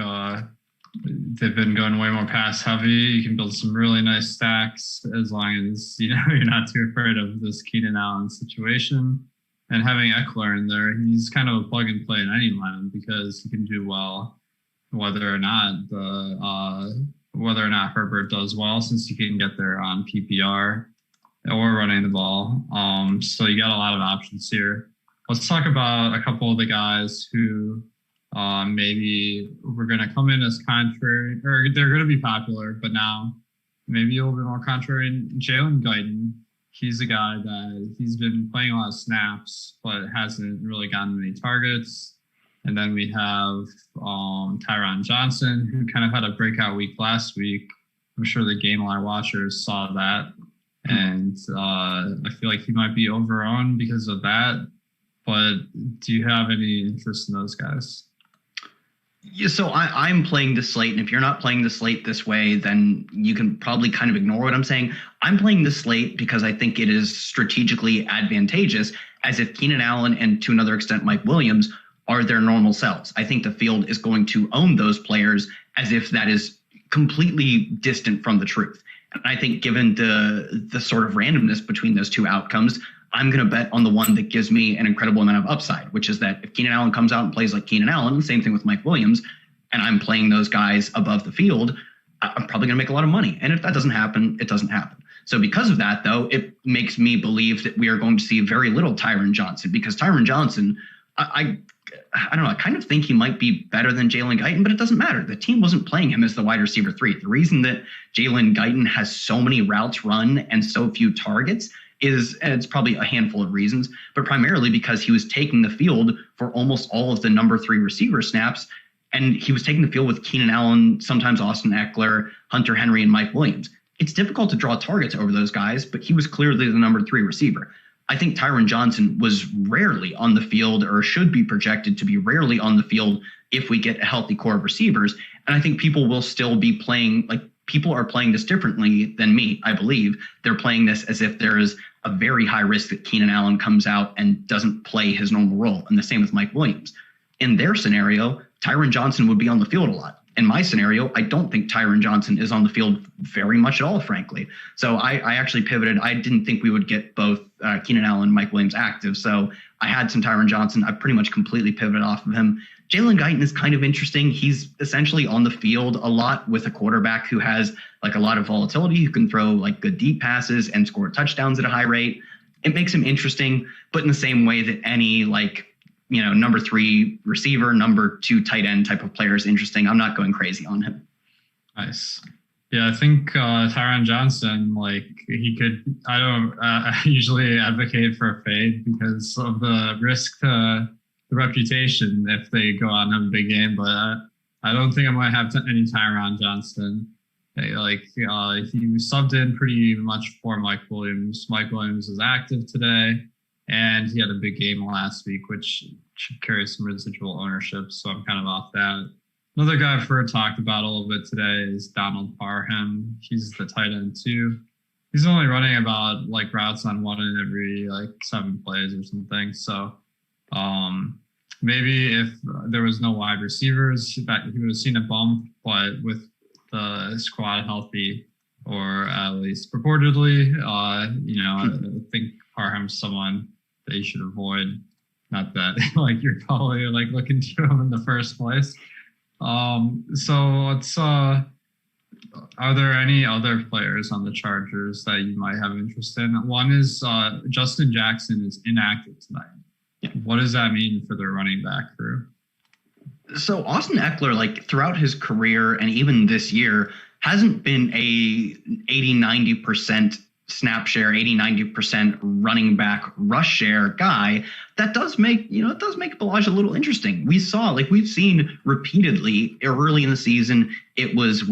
they've been going way more pass heavy. You can build some really nice stacks as long as you're not too afraid of this Keenan Allen situation. And having Eckler in there, he's kind of a plug and play in any lineup because he can do well whether or not Herbert does well, since you can get there on PPR or running the ball. So you got a lot of options here. Let's talk about a couple of the guys who maybe we're going to come in as contrary, or they're going to be popular, but now maybe a little bit more contrary. Jaylen Guyton, he's a guy that he's been playing a lot of snaps, but hasn't really gotten any targets. And then we have Tyron Johnson, who kind of had a breakout week last week. I'm sure the Game Line watchers saw that. And I feel like he might be overowned because of that. But do you have any interest in those guys? Yeah, so I'm playing the slate, and if you're not playing the slate this way, then you can probably kind of ignore what I'm saying. I'm playing the slate because I think it is strategically advantageous, as if Keenan Allen and to another extent Mike Williams are their normal selves. I think the field is going to own those players as if that is completely distant from the truth. And I think given the sort of randomness between those two outcomes, I'm going to bet on the one that gives me an incredible amount of upside, which is that if Keenan Allen comes out and plays like Keenan Allen, and same thing with Mike Williams, and I'm playing those guys above the field, I'm probably going to make a lot of money. And if that doesn't happen, it doesn't happen. So because of that, though, it makes me believe that we are going to see very little Tyron Johnson, because Tyron Johnson, I don't know, I kind of think he might be better than Jaylen Guyton, but it doesn't matter. The team wasn't playing him as the wide receiver 3. The reason that Jaylen Guyton has so many routes run and so few targets is, and it's probably a handful of reasons, but primarily because he was taking the field for almost all of the number 3 receiver snaps. And he was taking the field with Keenan Allen, sometimes Austin Eckler, Hunter Henry, and Mike Williams. It's difficult to draw targets over those guys, but he was clearly the number 3 receiver. I think Tyron Johnson was rarely on the field, or should be projected to be rarely on the field if we get a healthy core of receivers. And I think people will still be playing, like, people are playing this differently than me, I believe. They're playing this as if there is a very high risk that Keenan Allen comes out and doesn't play his normal role. And the same with Mike Williams. In their scenario, Tyron Johnson would be on the field a lot. In my scenario, I don't think Tyron Johnson is on the field very much at all, frankly. So I actually pivoted. I didn't think we would get both Keenan Allen and Mike Williams active. So I had some Tyron Johnson. I pretty much completely pivoted off of him. Jaylen Guyton is kind of interesting. He's essentially on the field a lot with a quarterback who has like a lot of volatility, who can throw like good deep passes and score touchdowns at a high rate. It makes him interesting, but in the same way that any number 3 receiver, number 2 tight end type of player is interesting. I'm not going crazy on him. Nice. Yeah, I think Tyron Johnson, he could, I don't usually advocate for a fade because of the risk to the reputation if they go out and have a big game, but I don't think I might have any Tyron Johnson. He was subbed in pretty much for Mike Williams. Mike Williams is active today, and he had a big game last week, which should carry some residual ownership, so I'm kind of off that. Another guy I've heard talked about a little bit today is Donald Barham. He's the tight end too. He's only running about routes on 1 in every 7 plays or something. So maybe if there was no wide receivers, that he would have seen a bump, but with the squad healthy, or at least purportedly, I think Barham's someone that you should avoid. Not that you're probably looking to him in the first place. So let's are there any other players on the Chargers that you might have interest in? One is Justin Jackson is inactive tonight. Yeah. What does that mean for their running back crew? So Austin Eckler, throughout his career and even this year, hasn't been a 80-90% snap share, 80-90% running back rush share guy. That does make, it does make Ballage a little interesting. We've seen repeatedly early in the season, it was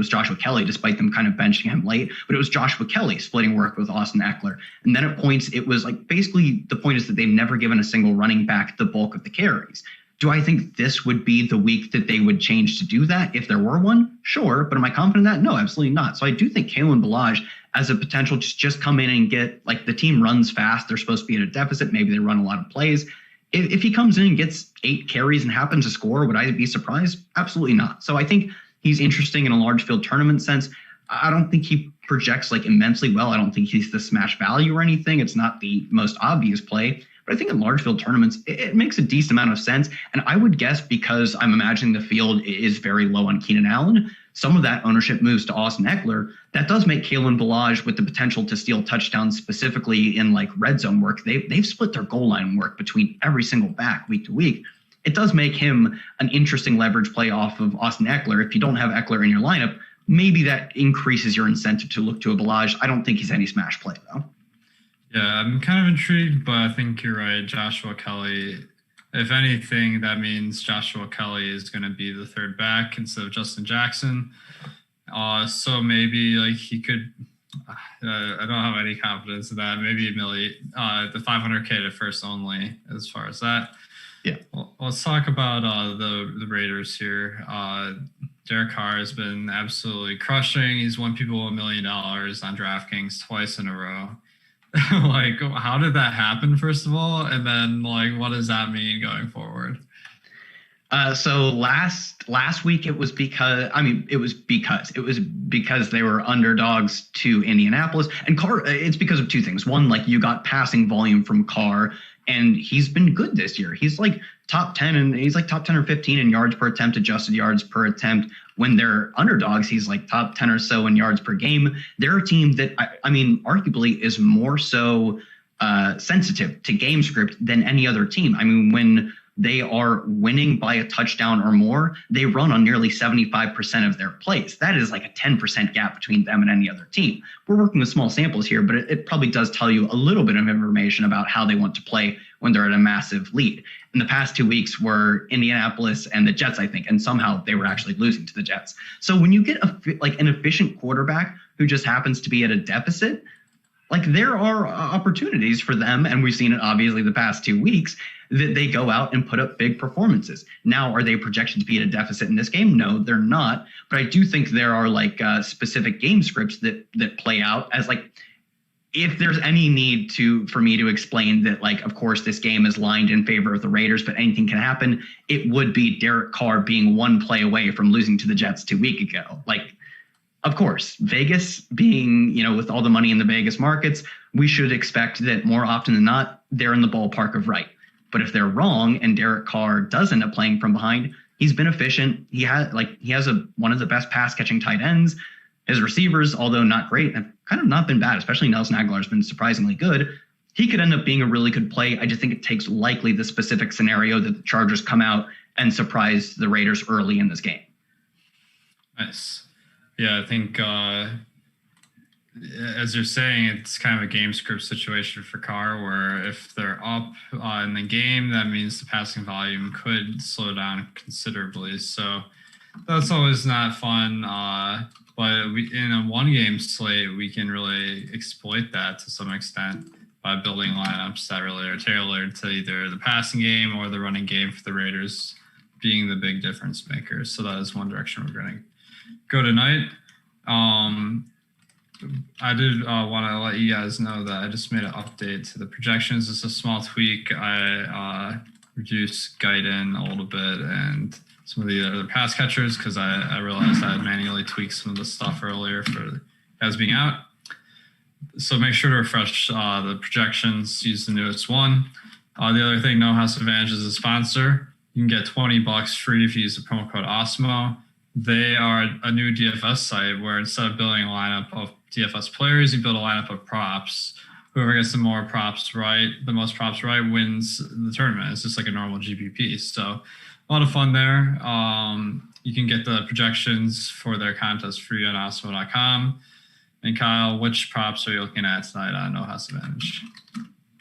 Joshua Kelly, despite them kind of benching him late, but it was Joshua Kelly splitting work with Austin Eckler. And then at points, it was basically the point is that they've never given a single running back the bulk of the carries. Do I think this would be the week that they would change to do that if there were one? Sure. But am I confident in that? No, absolutely not. So I do think Kalen Ballage has a potential to just come in and get, the team runs fast. They're supposed to be in a deficit. Maybe they run a lot of plays. If he comes in and gets 8 carries and happens to score, would I be surprised? Absolutely not. So I think he's interesting in a large field tournament sense. I don't think he projects immensely well. I don't think he's the smash value or anything. It's not the most obvious play. But I think in large field tournaments, it makes a decent amount of sense. And I would guess, because I'm imagining the field is very low on Keenan Allen, some of that ownership moves to Austin Eckler. That does make Kalen Ballage, with the potential to steal touchdowns specifically in red zone work. They've split their goal line work between every single back week to week. It does make him an interesting leverage play off of Austin Eckler. If you don't have Eckler in your lineup, maybe that increases your incentive to look to a Ballage. I don't think he's any smash play, though. Yeah, I'm kind of intrigued, but I think you're right. Joshua Kelly, if anything, that means Joshua Kelly is going to be the third back instead of Justin Jackson. So maybe he could, I don't have any confidence in that. Maybe the 500K to first only as far as that. Yeah. Well, let's talk about the Raiders here. Derek Carr has been absolutely crushing. He's won people $1 million on DraftKings twice in a row. How did that happen, first of all? And then, what does that mean going forward? So last week it was because they were underdogs to Indianapolis, and Carr. It's because of 2 things. One, you got passing volume from Carr, and he's been good this year. He's top 10, and he's top 10 or 15 in yards per attempt, adjusted yards per attempt. When they're underdogs, he's top 10 or so in yards per game. They're a team that, arguably is more so sensitive to game script than any other team. When they are winning by a touchdown or more, they run on nearly 75% of their plays. That is a 10% gap between them and any other team. We're working with small samples here, but it probably does tell you a little bit of information about how they want to play when they're at a massive lead. And the past 2 weeks were Indianapolis and the Jets, I think, and somehow they were actually losing to the Jets. So when you get an efficient quarterback who just happens to be at a deficit, like there are opportunities for them, and we've seen it obviously the past 2 weeks, that they go out and put up big performances. Now, are they projected to be at a deficit in this game? No, they're not. But I do think there are specific game scripts that play out as if there's any need for me to explain that, of course, this game is lined in favor of the Raiders, but anything can happen, it would be Derek Carr being one play away from losing to the Jets 2 weeks ago. Of course, Vegas being, with all the money in the Vegas markets, we should expect that more often than not, they're in the ballpark of right. But if they're wrong and Derek Carr does end up playing from behind, he's been efficient. He has one of the best pass catching tight ends. His receivers, although not great, have kind of not been bad, especially Nelson Aguilar has been surprisingly good. He could end up being a really good play. I just think it takes likely the specific scenario that the Chargers come out and surprise the Raiders early in this game. Nice. Yeah, I think as you're saying, it's kind of a game script situation for Carr, where if they're up in the game, that means the passing volume could slow down considerably. So that's always not fun. But in a one-game slate, we can really exploit that to some extent by building lineups that really are tailored to either the passing game or the running game for the Raiders being the big difference makers. So that is one direction we're going to go tonight. I did want to let you guys know that I just made an update to the projections. It's a small tweak. I reduced Guyton a little bit and some of the other pass catchers because I realized I had manually tweaked some of the stuff earlier for guys being out. So make sure to refresh the projections. Use the newest one. The other thing, No House Advantage is a sponsor. You can get $20 free if you use the promo code Awesemo. They are a new DFS site where instead of building a lineup of DFS players, you build a lineup of props. Whoever gets the most props right, wins the tournament. It's just like a normal GPP. So a lot of fun there. You can get the projections for their contest free on Awesemo.com. And Kyle, which props are you looking at tonight on No House Advantage?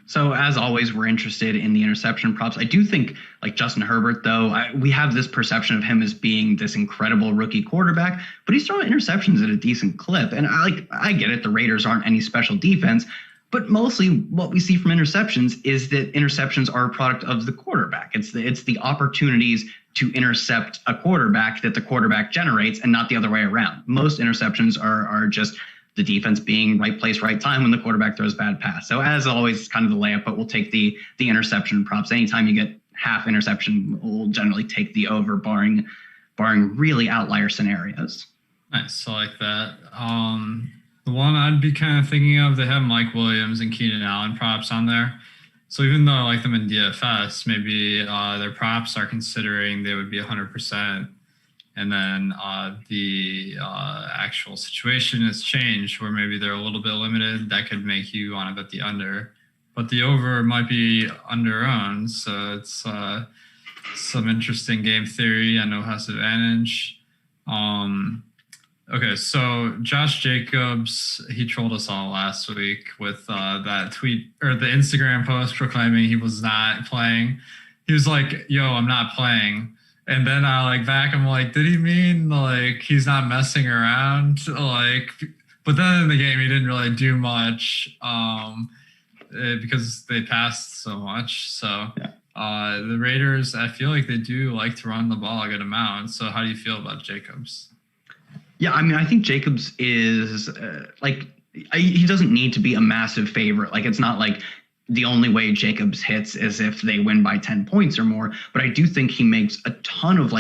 So as always, we're interested in the interception props. I do think Justin Herbert, though, we have this perception of him as being this incredible rookie quarterback, but he's throwing interceptions at a decent clip. And I get it. The Raiders aren't any special defense, but mostly what we see from interceptions is that interceptions are a product of the quarterback. It's the opportunities to intercept a quarterback that the quarterback generates and not the other way around. Most interceptions are just the defense being right place, right time when the quarterback throws bad pass. So as always, kind of the layup, but we'll take the interception props. Anytime you get half interception, we'll generally take the over, barring really outlier scenarios. Nice, I like that. The one I'd be kind of thinking of, they have Mike Williams and Keenan Allen props on there. So even though I like them in DFS, maybe their props are considering they would be 100%. And then the actual situation has changed where maybe they're a little bit limited. That could make you want to bet the under. But the over might be under-owned. So it's some interesting game theory. I know House Advantage. Okay, so Josh Jacobs, he trolled us all last week with that tweet or the Instagram post proclaiming he was not playing. He was like, yo, I'm not playing. And then I I'm like, did he mean he's not messing around? But then in the game, he didn't really do much because they passed so much. So the Raiders, I feel like they do like to run the ball a good amount. So how do you feel about Jacobs? Yeah, I mean, I think Jacobs is he doesn't need to be a massive favorite. It's not like the only way Jacobs hits is if they win by 10 points or more. But I do think he makes a ton of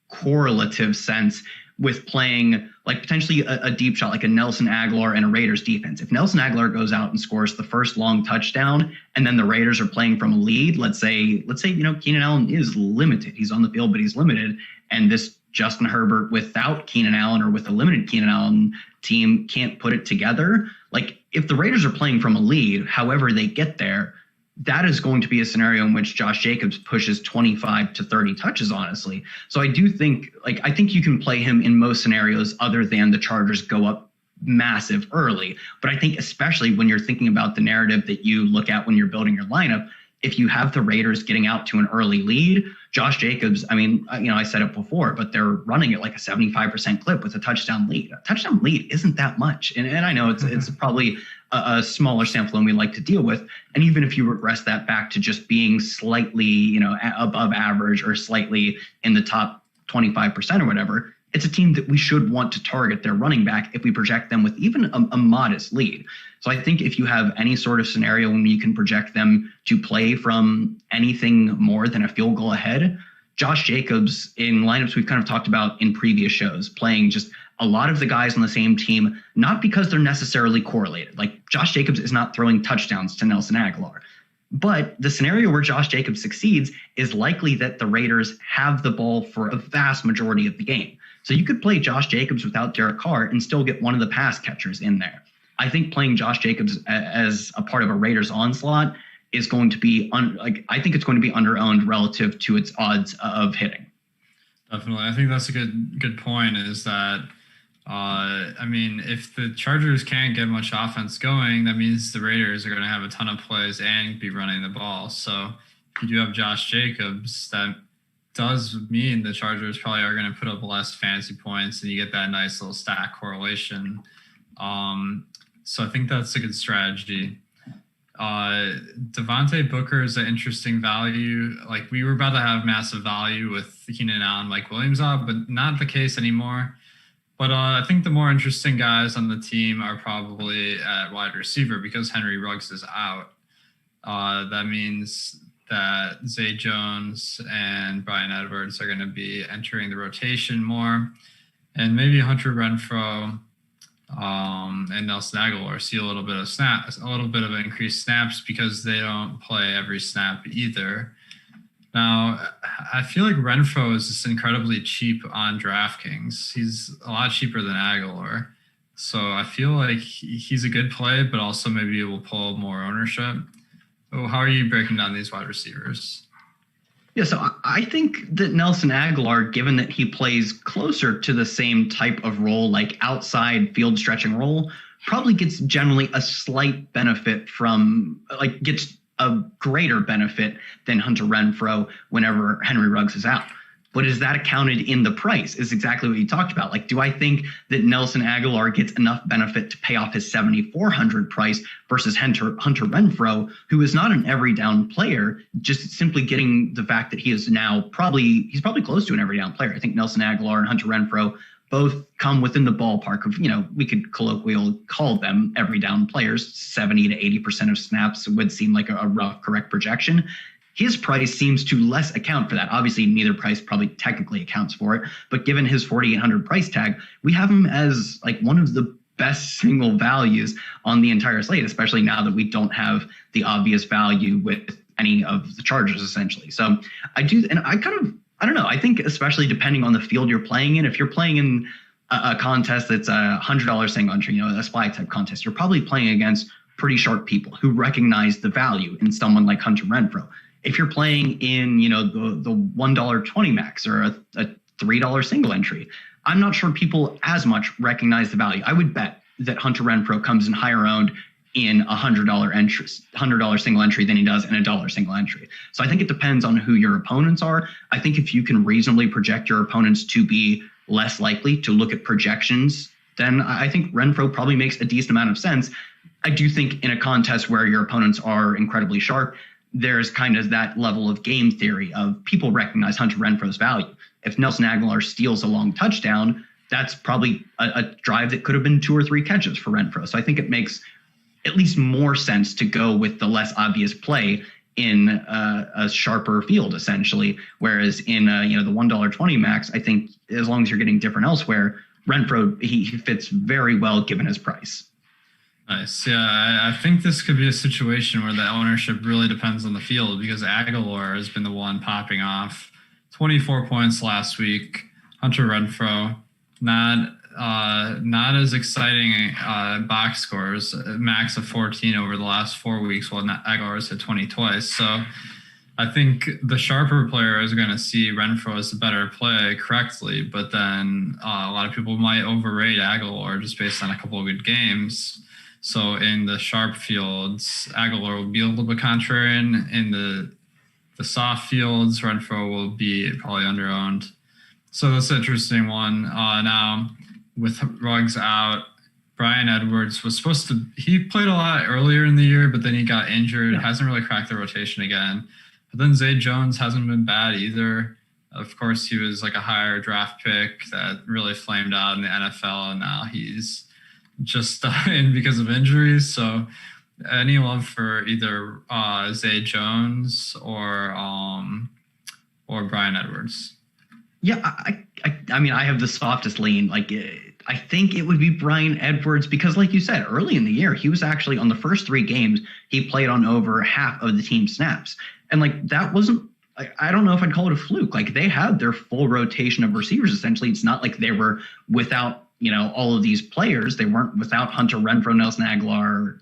correlative sense with playing potentially a deep shot like a Nelson Aguilar and a Raiders defense. If Nelson Aguilar goes out and scores the first long touchdown and then the Raiders are playing from a lead, let's say, Keenan Allen is limited. He's on the field, but he's limited. And this Justin Herbert without Keenan Allen or with a limited Keenan Allen team can't put it together. If the Raiders are playing from a lead, however they get there, that is going to be a scenario in which Josh Jacobs pushes 25 to 30 touches, honestly. So I do think, I think you can play him in most scenarios other than the Chargers go up massive early. But I think especially when you're thinking about the narrative that you look at when you're building your lineup, if you have the Raiders getting out to an early lead, Josh Jacobs, I mean, I said it before, but they're running at like a 75% clip with a touchdown lead. A touchdown lead isn't that much. And I know it's probably a smaller sample than we like to deal with. And even if you regress that back to just being slightly, above average or slightly in the top 25% or whatever, it's a team that we should want to target their running back if we project them with even a modest lead. So I think if you have any sort of scenario when you can project them to play from anything more than a field goal ahead, Josh Jacobs in lineups we've kind of talked about in previous shows, playing just a lot of the guys on the same team, not because they're necessarily correlated. Like Josh Jacobs is not throwing touchdowns to Nelson Aguilar. But the scenario where Josh Jacobs succeeds is likely that the Raiders have the ball for a vast majority of the game. So you could play Josh Jacobs without Derek Carr and still get one of the pass catchers in there. I think playing Josh Jacobs as a part of a Raiders onslaught is going to be I think it's going to be underowned relative to its odds of hitting. Definitely. I think that's a good point is that, if the Chargers can't get much offense going, that means the Raiders are going to have a ton of plays and be running the ball. So if you do have Josh Jacobs, that does mean the Chargers probably are going to put up less fantasy points and you get that nice little stack correlation. So I think that's a good strategy. Davonte Booker is an interesting value. Like we were about to have massive value with Keenan Allen, Mike Williams up, but not the case anymore. But I think the more interesting guys on the team are probably at wide receiver because Henry Ruggs is out. That means that Zay Jones and Bryan Edwards are going to be entering the rotation more. And maybe Hunter Renfrow and Nelson Aguilar see a little bit of increased snaps because they don't play every snap either. Now, I feel like Renfrow is just incredibly cheap on DraftKings. He's a lot cheaper than Aguilar. So I feel like he's a good play, but also maybe it will pull more ownership. So how are you breaking down these wide receivers? Yeah, so I think that Nelson Aguilar, given that he plays closer to the same type of role, like outside field stretching role, probably gets generally a slight benefit gets a greater benefit than Hunter Renfrow whenever Henry Ruggs is out. But is that accounted in the price is exactly what you talked about. Like, do I think that Nelson Aguilar gets enough benefit to pay off his 7,400 price versus Hunter Renfrow, who is not an every down player, just simply getting the fact that he is now he's probably close to an every down player. I think Nelson Aguilar and Hunter Renfrow both come within the ballpark of, we could colloquially call them every down players. 70 to 80% of snaps would seem like a rough, correct projection. His price seems to less account for that. Obviously, neither price probably technically accounts for it. But given his 4,800 price tag, we have him as like one of the best single values on the entire slate, especially now that we don't have the obvious value with any of the Chargers, essentially. So I don't know. I think especially depending on the field you're playing in, if you're playing in a contest that's a $100 single entry, a spy type contest, you're probably playing against pretty sharp people who recognize the value in someone like Hunter Renfrow. If you're playing in, the $1.20 max or a $3 single entry, I'm not sure people as much recognize the value. I would bet that Hunter Renfrow comes in higher owned in a $100 single entry than he does in a $1 single entry. So I think it depends on who your opponents are. I think if you can reasonably project your opponents to be less likely to look at projections, then I think Renfrow probably makes a decent amount of sense. I do think in a contest where your opponents are incredibly sharp, there's kind of that level of game theory of people recognize Hunter Renfrow's value. If Nelson Aguilar steals a long touchdown, that's probably a drive that could have been 2 or 3 catches for Renfrow. So I think it makes at least more sense to go with the less obvious play in a sharper field, essentially. Whereas in the $1.20 max, I think as long as you're getting different elsewhere, Renfrow, he fits very well given his price. Nice. Yeah, I think this could be a situation where the ownership really depends on the field because Aguilar has been the one popping off. 24 points last week. Hunter Renfrow, not as exciting box scores. Max of 14 over the last 4 weeks, while Aguilar's hit 20 twice. So I think the sharper player is going to see Renfrow as a better play correctly, but then a lot of people might overrate Aguilar just based on a couple of good games. So in the sharp fields, Aguilar will be a little bit contrarian. In the soft fields, Renfroe will be probably underowned. So that's an interesting one. Now, with Ruggs out, Bryan Edwards was he played a lot earlier in the year, but then he got injured. Hasn't really cracked the rotation again. But then Zay Jones hasn't been bad either. Of course, he was like a higher draft pick that really flamed out in the NFL, and now he's just in because of injuries. So any love for either Zay Jones or Bryan Edwards? Yeah, I mean, I have the softest lean. I think it would be Bryan Edwards because, like you said, early in the year, he was actually on the first 3 games, he played on over half of the team snaps. And that wasn't, I don't know if I'd call it a fluke. They had their full rotation of receivers, essentially. It's not like they were without, all of these players. They weren't without Hunter Renfroe, Nelson Aguilar,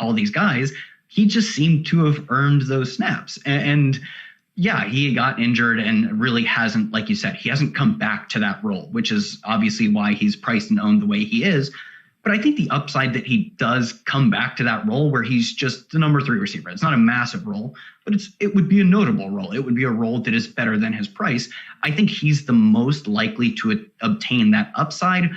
all these guys. He just seemed to have earned those snaps. And yeah, he got injured and really hasn't, like you said, he hasn't come back to that role, which is obviously why he's priced and owned the way he is. But I think the upside that he does come back to that role where he's just the number 3 receiver, it's not a massive role, but it would be a notable role. It would be a role that is better than his price. I think he's the most likely to obtain that upside.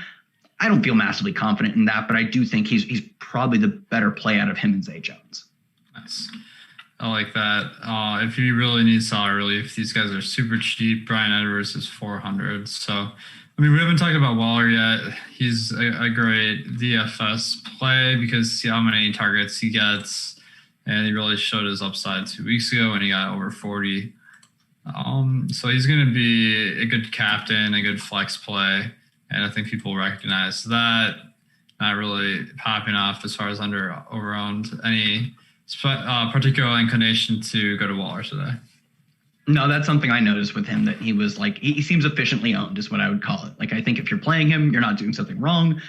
I don't feel massively confident in that, but I do think he's probably the better play out of him and Zay Jones. Nice. I like that. If you really need solid relief, these guys are super cheap. Bryan Edwards is 400. So, we haven't talked about Waller yet. He's a great DFS play because see how many targets he gets. And he really showed his upside 2 weeks ago when he got over 40. So he's going to be a good captain, a good flex play. And I think people recognize that. Not really popping off as far as over-owned. Any particular inclination to go to Waller today? No, that's something I noticed with him, that he was he seems efficiently owned is what I would call it. I think if you're playing him, you're not doing something wrong.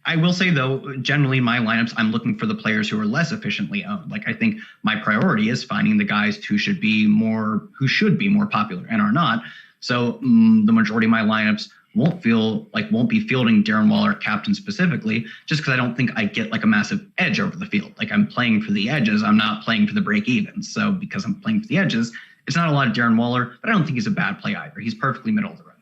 I will say, though, generally in my lineups, I'm looking for the players who are less efficiently owned. I think my priority is finding the guys who should be more popular and are not. So the majority of my lineups won't be fielding Darren Waller captain specifically, just because I don't think I get a massive edge over the field. I'm playing for the edges. I'm not playing for the break even. So because I'm playing for the edges, it's not a lot of Darren Waller, but I don't think he's a bad play either. He's perfectly middle of the road.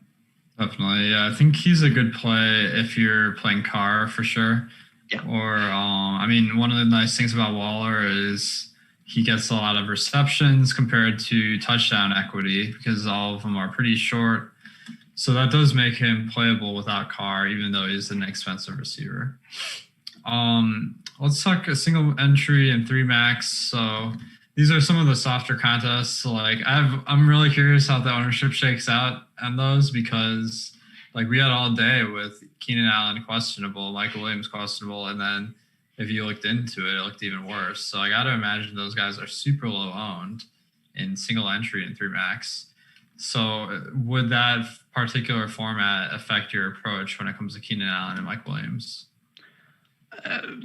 Definitely. Yeah. I think he's a good play if you're playing Carr for sure. Yeah. Or, one of the nice things about Waller is he gets a lot of receptions compared to touchdown equity because all of them are pretty short. So that does make him playable without Carr, even though he's an expensive receiver. Let's talk a single entry and 3 max. So these are some of the softer contests. I'm really curious how the ownership shakes out on those because we had all day with Keenan Allen questionable, Michael Williams questionable, and then if you looked into it, it looked even worse. So I got to imagine those guys are super low owned in single entry and 3 max. So would that particular format affect your approach when it comes to Keenan Allen and Mike Williams?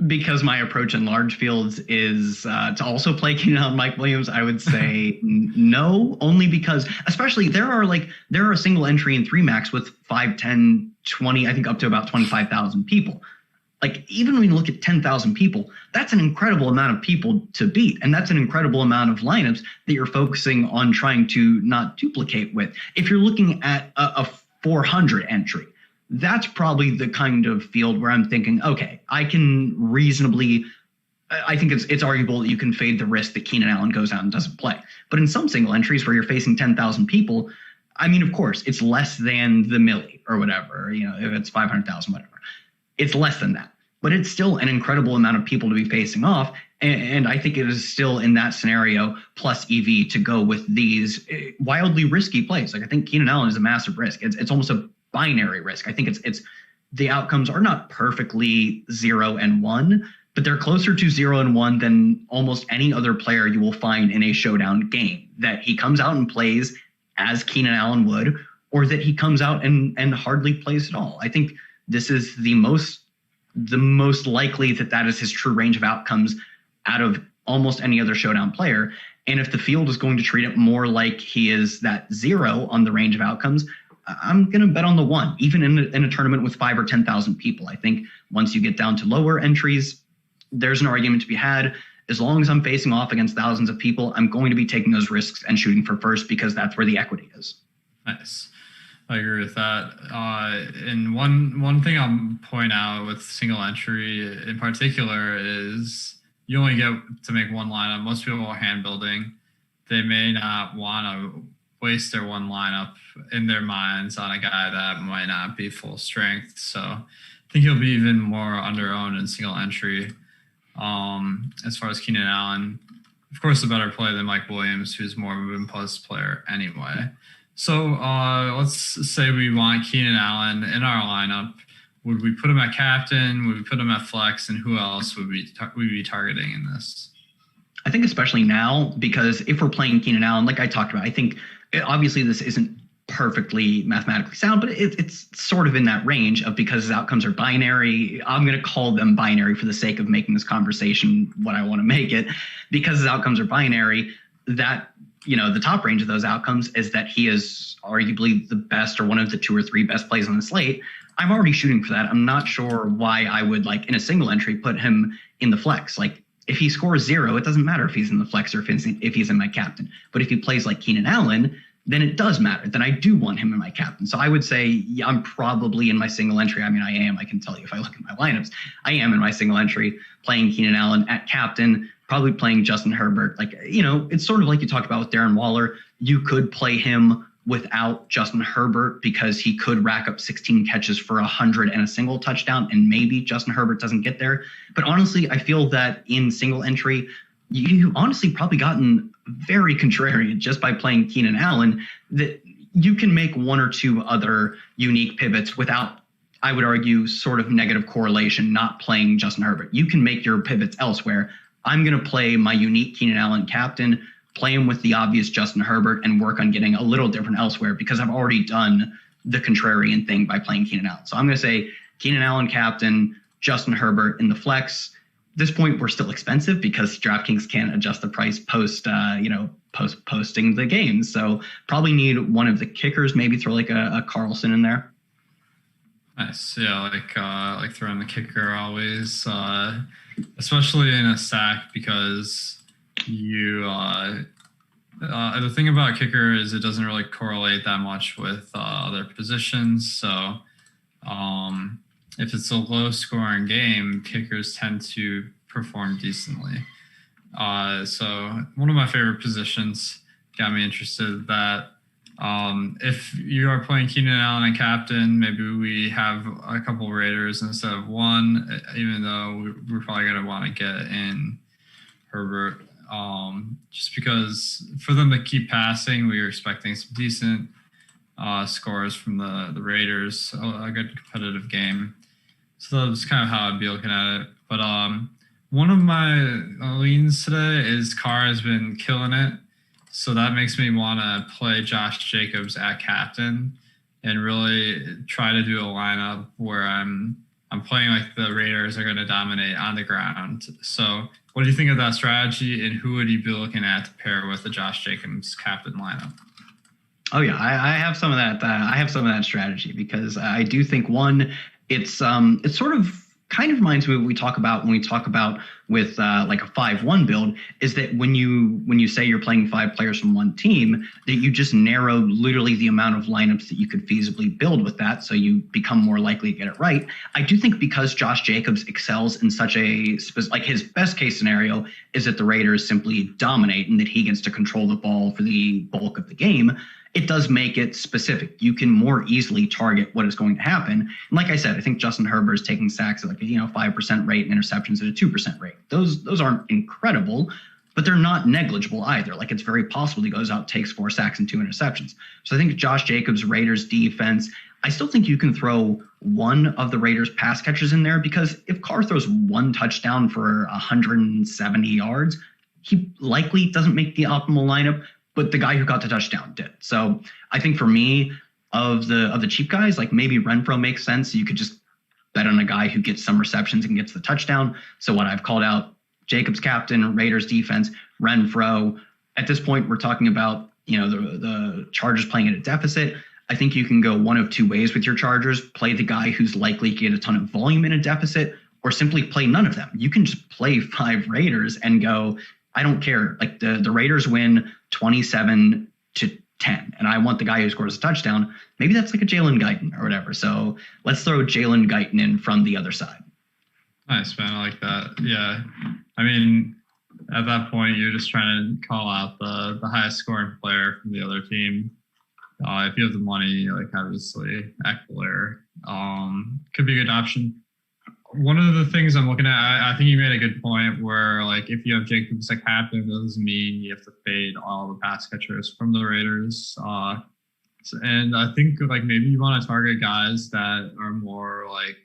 Because my approach in large fields is to also play Keenan Allen, Mike Williams, I would say no, only because especially there are a single entry in 3 max with 5, 10, 20, I think up to about 25,000 people. Even when you look at 10,000 people, that's an incredible amount of people to beat. And that's an incredible amount of lineups that you're focusing on trying to not duplicate with. If you're looking at a 400 entry, that's probably the kind of field where I'm thinking, okay, I think it's arguable that you can fade the risk that Keenan Allen goes out and doesn't play. But in some single entries where you're facing 10,000 people, of course, it's less than the milli or whatever, if it's 500,000, whatever. It's less than that. But it's still an incredible amount of people to be facing off. And I think it is still in that scenario plus EV to go with these wildly risky plays. I think Keenan Allen is a massive risk. It's almost a binary risk. I think it's the outcomes are not perfectly 0 and 1, but they're closer to 0 and 1 than almost any other player you will find in a showdown game, that he comes out and plays as Keenan Allen would, or that he comes out and hardly plays at all. I think this is the most likely that is his true range of outcomes out of almost any other showdown player. And if the field is going to treat it more like he is that 0 on the range of outcomes, I'm going to bet on the 1, even in a tournament with 5 or 10,000 people. I think once you get down to lower entries, there's an argument to be had. As long as I'm facing off against thousands of people, I'm going to be taking those risks and shooting for first because that's where the equity is. Nice. I agree with that. And one thing I'll point out with single entry in particular is you only get to make one lineup. Most people are hand building. They may not want to waste their one lineup in their minds on a guy that might not be full strength. So I think he'll be even more under-owned in single entry. As far as Keenan Allen, of course, a better play than Mike Williams, who's more of an impulse player anyway. So let's say we want Keenan Allen in our lineup. Would we put him at captain? Would we put him at flex? And who else would we be targeting in this? I think especially now, because if we're playing Keenan Allen, like I talked about, I think obviously this isn't perfectly mathematically sound, but it's sort of in that range of, because his outcomes are binary. I'm going to call them binary for the sake of making this conversation what I want to make it. Because his outcomes are binary, that, the top range of those outcomes is that he is arguably the best or one of the 2 or 3 best plays on the slate. I'm already shooting for that. I'm not sure why I would, in a single entry, put him in the flex. If he scores 0, it doesn't matter if he's in the flex or if he's in my captain. But if he plays like Keenan Allen, then it does matter. Then I do want him in my captain. So I would say, yeah, I'm probably in my single entry. I mean, I am. I can tell you if I look at my lineups, I am in my single entry playing Keenan Allen at captain, probably playing Justin Herbert. It's sort of like you talked about with Darren Waller. You could play him without Justin Herbert because he could rack up 16 catches for 100 and a single touchdown, and maybe Justin Herbert doesn't get there. But honestly, I feel that in single entry, you honestly probably gotten very contrarian just by playing Keenan Allen, that you can make 1 or 2 other unique pivots without, I would argue, sort of negative correlation, not playing Justin Herbert. You can make your pivots elsewhere. I'm going to play my unique Keenan Allen captain, play him with the obvious Justin Herbert, and work on getting a little different elsewhere because I've already done the contrarian thing by playing Keenan Allen. So I'm going to say Keenan Allen captain, Justin Herbert in the flex. At this point, we're still expensive because DraftKings can't adjust the price posting the games. So probably need one of the kickers, maybe throw a Carlson in there. Nice. Yeah, like throwing the kicker always, especially in a stack, because you the thing about kicker is it doesn't really correlate that much with other positions. So if it's a low scoring game, kickers tend to perform decently. So one of my favorite positions got me interested in that. If you are playing Keenan Allen and captain, maybe we have a couple Raiders instead of one, even though we're probably going to want to get in Herbert. Just because for them to keep passing, we are expecting some decent scores from the Raiders, a good competitive game. So that's kind of how I'd be looking at it. But one of my leans today is Carr has been killing it. So that makes me want to play Josh Jacobs at captain and really try to do a lineup where I'm playing like the Raiders are going to dominate on the ground. So what do you think of that strategy, and who would you be looking at to pair with the Josh Jacobs captain lineup? Oh yeah, I have some of that. I have some of that strategy because I do think it's sort of kind of reminds me of what we talk about when we talk about with like a 5-1 build, is that when you say you're playing 5 players from one team, that you just narrow literally the amount of lineups that you could feasibly build with that, so you become more likely to get it right. I do think because Josh Jacobs excels in such his best case scenario is that the Raiders simply dominate and that he gets to control the ball for the bulk of the game. It does make it specific. You can more easily target what is going to happen. And like I said, I think Justin Herbert is taking sacks at 5% rate and interceptions at a 2% rate. Those aren't incredible, but they're not negligible either. It's very possible he goes out, takes 4 sacks and 2 interceptions. So I think Josh Jacobs, Raiders defense, I still think you can throw one of the Raiders pass catchers in there, because if Carr throws 1 touchdown for 170 yards, he likely doesn't make the optimal lineup, but the guy who got the touchdown did. So I think for me, of the cheap guys, maybe Renfrow makes sense. You could just bet on a guy who gets some receptions and gets the touchdown. So what I've called out, Jacobs captain, Raiders defense, Renfrow. At this point, we're talking about, the Chargers playing at a deficit. I think you can go one of 2 ways with your Chargers. Play the guy who's likely to get a ton of volume in a deficit, or simply play none of them. You can just play 5 Raiders and go, I don't care. Like the Raiders win 27-10, and I want the guy who scores a touchdown. Maybe that's like a Jaylen Guyton or whatever. So let's throw Jaylen Guyton in from the other side. Nice, man. I like that. Yeah. I mean, at that point, you're just trying to call out the highest scoring player from the other team. If you have the money, like obviously Eckler could be a good option. One of the things I'm looking at, I think you made a good point where, like, if you have Jacobs as captain, it doesn't mean you have to fade all the pass catchers from the Raiders. And I think, like, maybe you want to target guys that are more, like,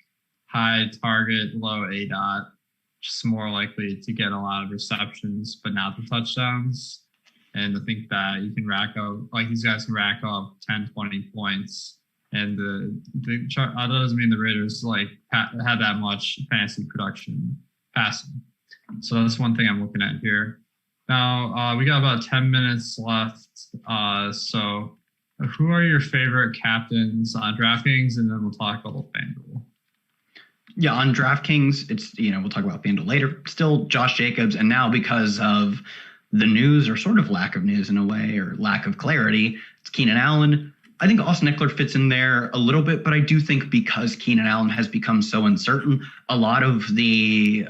high target, low ADOT, just more likely to get a lot of receptions, but not the touchdowns. And I think that you can rack up, like, these guys can rack up 10, 20 points. And that doesn't mean the Raiders like had that much fantasy production passing. So that's one thing I'm looking at here. Now we got about 10 minutes left. So who are your favorite captains on DraftKings, and then we'll talk a little FanDuel. Yeah, on DraftKings, it's we'll talk about FanDuel later. Still Josh Jacobs, and now because of the news, or sort of lack of news in a way, or lack of clarity, it's Keenan Allen. I think Austin Eckler fits in there a little bit, but I do think because Keenan Allen has become so uncertain, a lot of the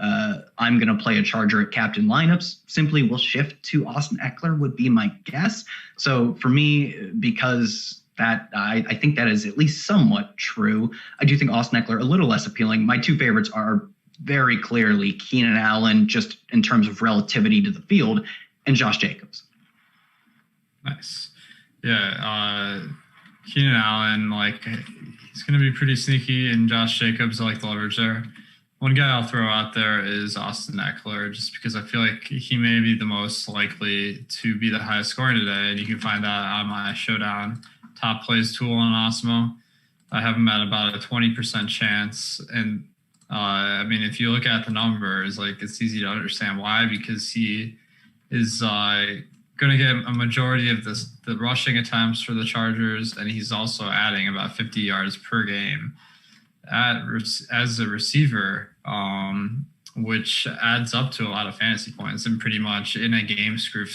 I'm going to play a Charger at captain lineups simply will shift to Austin Eckler, would be my guess. So for me, because that I think that is at least somewhat true, I do think Austin Eckler a little less appealing. My 2 favorites are very clearly Keenan Allen, just in terms of relativity to the field, and Josh Jacobs. Nice. Yeah. Keenan Allen, like, he's going to be pretty sneaky, and Josh Jacobs, I like the leverage there. One guy I'll throw out there is Austin Eckler, just because I feel like he may be the most likely to be the highest scoring today, and you can find that on my Showdown top plays tool on Awesemo. I have him at about a 20% chance, and I mean, if you look at the numbers, like, it's easy to understand why, because he is going to get a majority of the rushing attempts for the Chargers, and he's also adding about 50 yards per game as a receiver, which adds up to a lot of fantasy points, and pretty much in a game-proof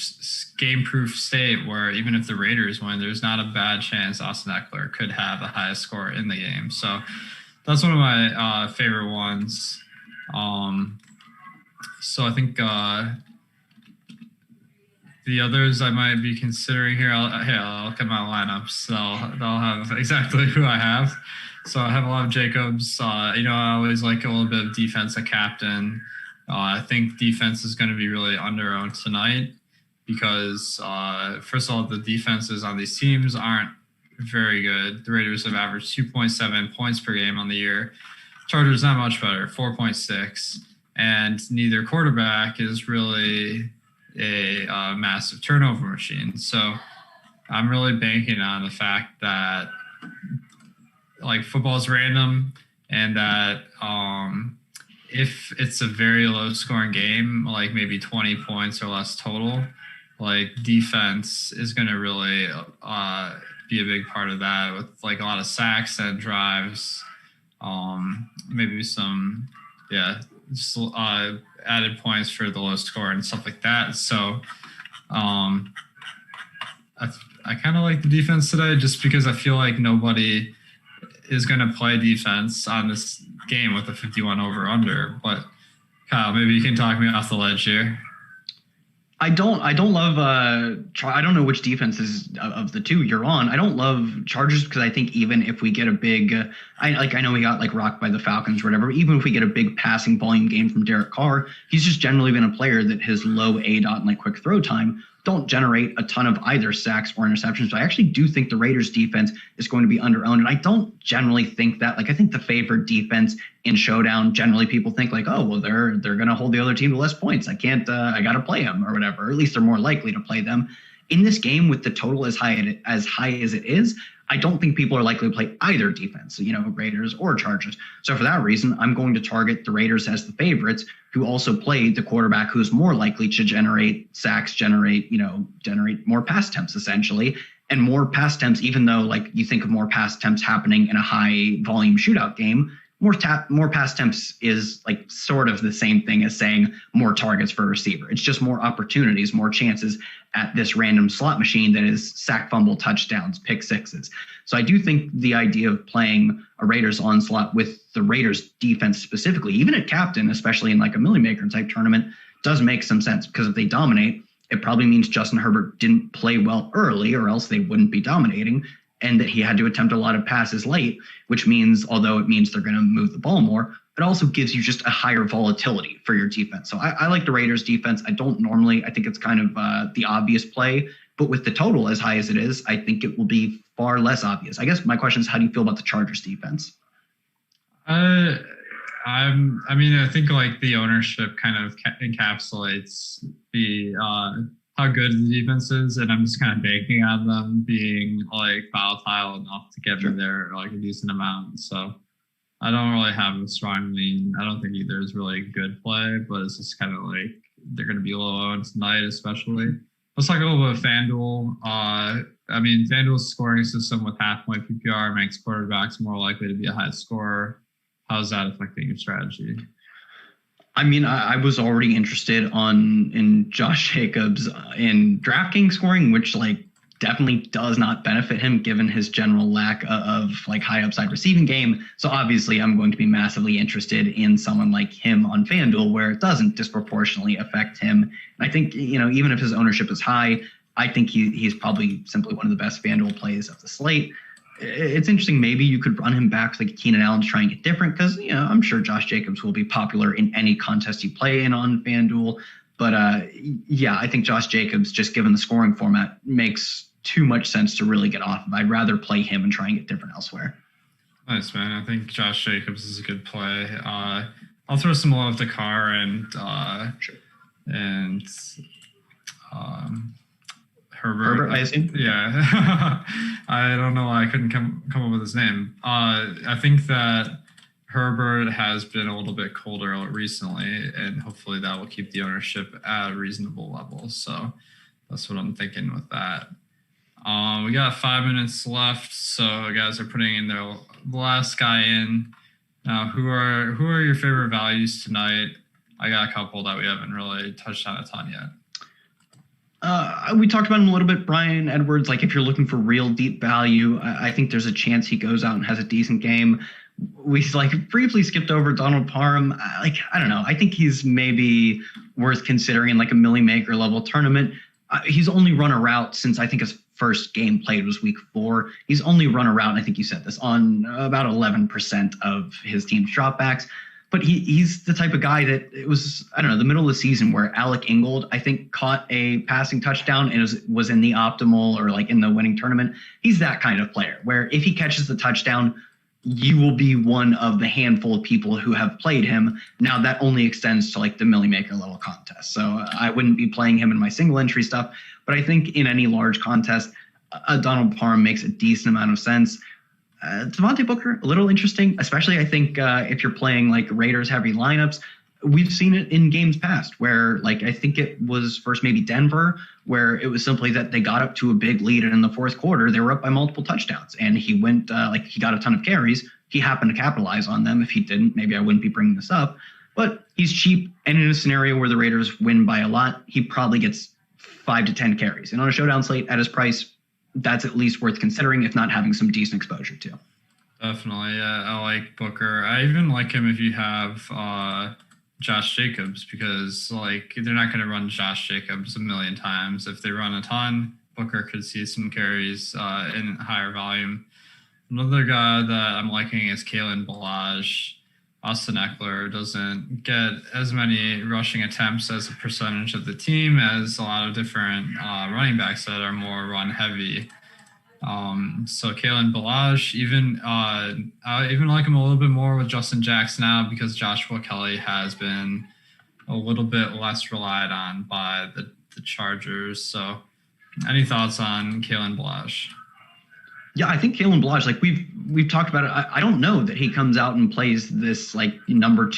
state where even if the Raiders win, there's not a bad chance Austin Eckler could have the highest score in the game. So that's one of my favorite ones. So I think the others I might be considering here, I'll look at my lineups. They'll have exactly who I have. So I have a lot of Jacobs. I always like a little bit of defense at captain. I think defense is going to be really under-owned tonight because, first of all, the defenses on these teams aren't very good. The Raiders have averaged 2.7 points per game on the year. Chargers not much better, 4.6. And neither quarterback is really a massive turnover machine. So I'm really banking on the fact that, like, football is random, and that if it's a very low scoring game, like maybe 20 points or less total, like, defense is going to really be a big part of that, with like a lot of sacks and drives, maybe some just added points for the low score and stuff like that. So I kind of like the defense today, just because I feel like nobody is going to play defense on this game with a 51 over under. But Kyle, maybe you can talk me off the ledge here. I don't love I don't know which defense is of the 2 you're on. I don't love Chargers because I think even if we get a big I know we got like rocked by the Falcons or whatever, but even if we get a big passing volume game from Derek Carr, he's just generally been a player that his low ADOT and like quick throw time don't generate a ton of either sacks or interceptions. So I actually do think the Raiders defense is going to be under-owned. And I don't generally think that. Like, I think the favored defense in Showdown, generally people think like, oh, well, they're going to hold the other team to less points. I got to play them or whatever. Or at least they're more likely to play them. In this game, with the total as high as it is, I don't think people are likely to play either defense, Raiders or Chargers. So for that reason, I'm going to target the Raiders as the favorites, who also play the quarterback who's more likely to generate sacks, generate more pass attempts, essentially. And more pass attempts, even though, like, you think of more pass attempts happening in a high volume shootout game, more pass attempts is like sort of the same thing as saying more targets for a receiver. It's just more opportunities, more chances at this random slot machine that is sack, fumble, touchdowns, pick sixes. So I do think the idea of playing a Raiders onslaught with the Raiders defense specifically, even at captain, especially in like a Millie Maker type tournament, does make some sense, because if they dominate, it probably means Justin Herbert didn't play well early, or else they wouldn't be dominating, and that he had to attempt a lot of passes late, which means, although it means they're going to move the ball more, it also gives you just a higher volatility for your defense. So I like the Raiders defense. I think it's kind of the obvious play, but with the total as high as it is, I think it will be far less obvious. I guess my question is, how do you feel about the Chargers defense? I think like the ownership kind of encapsulates the how good the defense is, and I'm just kind of banking on them being like volatile enough to get me there like a decent amount. So I don't really have a strong lean. I don't think either is really a good play, but it's just kind of like they're going to be low owned tonight, especially. Let's talk a little bit of FanDuel. FanDuel's scoring system with half-point PPR makes quarterbacks more likely to be a high scorer. How's that affecting your strategy? I mean, I was already interested in Josh Jacobs in DraftKings scoring, which like definitely does not benefit him given his general lack of like high upside receiving game. So obviously I'm going to be massively interested in someone like him on FanDuel, where it doesn't disproportionately affect him. And I think, even if his ownership is high, I think he's probably simply one of the best FanDuel plays of the slate. It's interesting. Maybe you could run him back with like Keenan Allen to try and get different, because I'm sure Josh Jacobs will be popular in any contest you play in on FanDuel. But I think Josh Jacobs, just given the scoring format, makes too much sense to really get off of. I'd rather play him and try and get different elsewhere. Nice, man. I think Josh Jacobs is a good play. I'll throw some love to Carr and Herbert, I assume. Yeah. I don't know why I couldn't come up with his name. I think that Herbert has been a little bit colder recently, and hopefully that will keep the ownership at a reasonable level. So that's what I'm thinking with that. We got 5 minutes left, so guys are putting in the last guy in. Now, who are your favorite values tonight? I got a couple that we haven't really touched on a ton yet. We talked about him a little bit, Bryan Edwards. Like, if you're looking for real deep value, I think there's a chance he goes out and has a decent game. We briefly skipped over Donald Parham. I don't know. I think he's maybe worth considering in like a Millie Maker level tournament. He's only run a route since I think his first game played was week 4. He's only run a route, and I think you said this, on about 11% of his team's dropbacks. But he's the type of guy that it was, I don't know, the middle of the season where Alec Ingold, I think, caught a passing touchdown and was in the optimal or like in the winning tournament. He's that kind of player where if he catches the touchdown, you will be one of the handful of people who have played him. Now that only extends to like the Millie Maker level contest. So I wouldn't be playing him in my single entry stuff, but I think in any large contest, Donald Parham makes a decent amount of sense. Davonte Booker, a little interesting, especially I think if you're playing like Raiders heavy lineups. We've seen it in games past where, like, I think it was first maybe Denver, where it was simply that they got up to a big lead, and in the fourth quarter they were up by multiple touchdowns, and he went he got a ton of carries. He happened to capitalize on them. If he didn't, maybe I wouldn't be bringing this up. But he's cheap, and in a scenario where the Raiders win by a lot, he probably gets 5 to 10 carries, and on a showdown slate at his price, that's at least worth considering, if not having some decent exposure to. Definitely. Yeah, I like Booker. I even like him if you have Josh Jacobs, because like they're not going to run Josh Jacobs a million times. If they run a ton, Booker could see some carries in higher volume. Another guy that I'm liking is Kalen Ballage. Austin Eckler doesn't get as many rushing attempts as a percentage of the team as a lot of different running backs that are more run heavy. So Kalen Ballage, I even like him a little bit more with Justin Jackson now, because Joshua Kelly has been a little bit less relied on by the Chargers. So any thoughts on Kalen Ballage? Yeah, I think Kalen Ballage, like we've talked about it. I don't know that he comes out and plays this like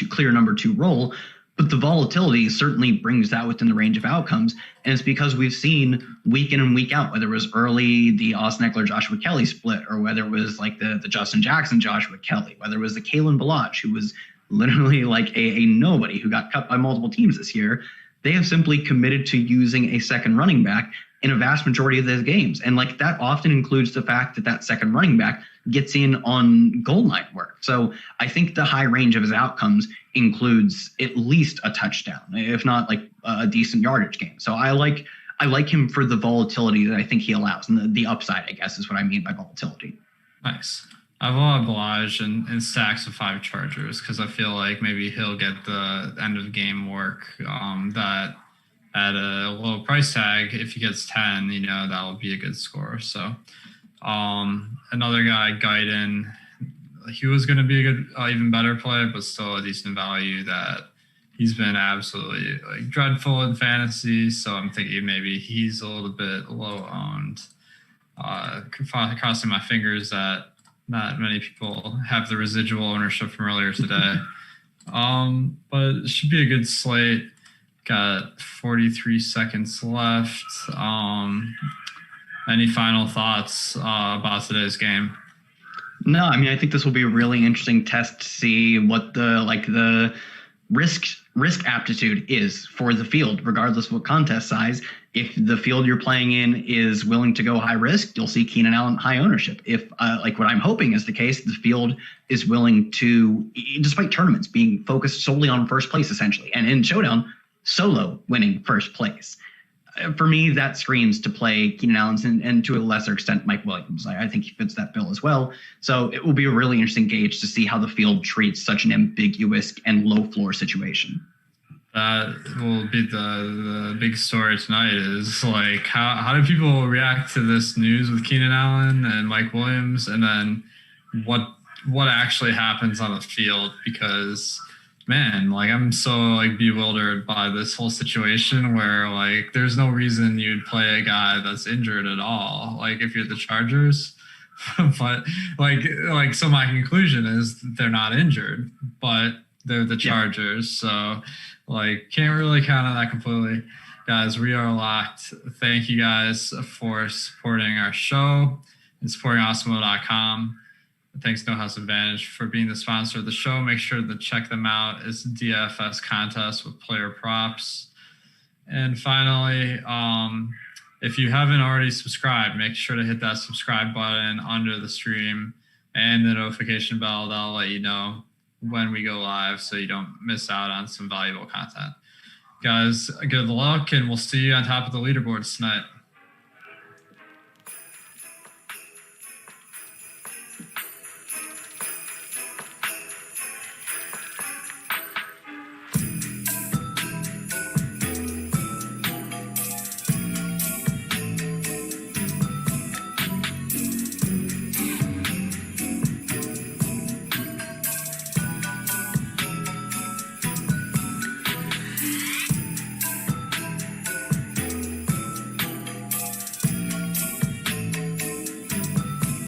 clear number two role, But the volatility certainly brings that within the range of outcomes. And it's because we've seen week in and week out, whether it was early, the Austin Eckler, Joshua Kelly split, or whether it was like the Justin Jackson, Joshua Kelly, whether it was the Kalen Balazs, who was literally like a nobody who got cut by multiple teams this year. They have simply committed to using a second running back in a vast majority of those games. And like that often includes the fact that that second running back gets in on goal line work. So I think the high range of his outcomes includes at least a touchdown, if not like a decent yardage game. So I like him for the volatility that I think he allows, and the upside, I guess, is what I mean by volatility. Nice. I've a lot of Balazs and stacks of 5 Chargers because I feel like maybe he'll get the end of game work that at a low price tag. If he gets 10, that will be a good score. So another guy, Guyton, he was going to be a good, even better play, but still a decent value. That he's been absolutely like dreadful in fantasy. So I'm thinking maybe he's a little bit low owned. Crossing my fingers that not many people have the residual ownership from earlier today. But it should be a good slate. Got 43 seconds left. Any final thoughts about today's game? No, I mean, I think this will be a really interesting test to see what the risk aptitude is for the field, regardless of what contest size. If the field you're playing in is willing to go high risk, you'll see Keenan Allen high ownership. If like what I'm hoping is the case, the field is willing to, despite tournaments being focused solely on first place essentially, and in Showdown, solo winning first place. For me, that screams to play Keenan Allen and to a lesser extent Mike Williams. I think he fits that bill as well. So it will be a really interesting gauge to see how the field treats such an ambiguous and low floor situation. That will be the big story tonight is like how do people react to this news with Keenan Allen and Mike Williams, and then what actually happens on the field? Because man, like I'm so like bewildered by this whole situation where like there's no reason you'd play a guy that's injured at all. Like if you're the Chargers, but like so my conclusion is they're not injured, but they're the Chargers. So like can't really count on that completely. Guys, we are locked. Thank you guys for supporting our show and supporting Awesemo.com. Thanks No House Advantage for being the sponsor of the show. Make sure to check them out. It's DFS contest with player props. And finally, if you haven't already subscribed, make sure to hit that subscribe button under the stream and the notification bell. That'll let you know when we go live so you don't miss out on some valuable content. Guys, good luck, and we'll see you on top of the leaderboards tonight.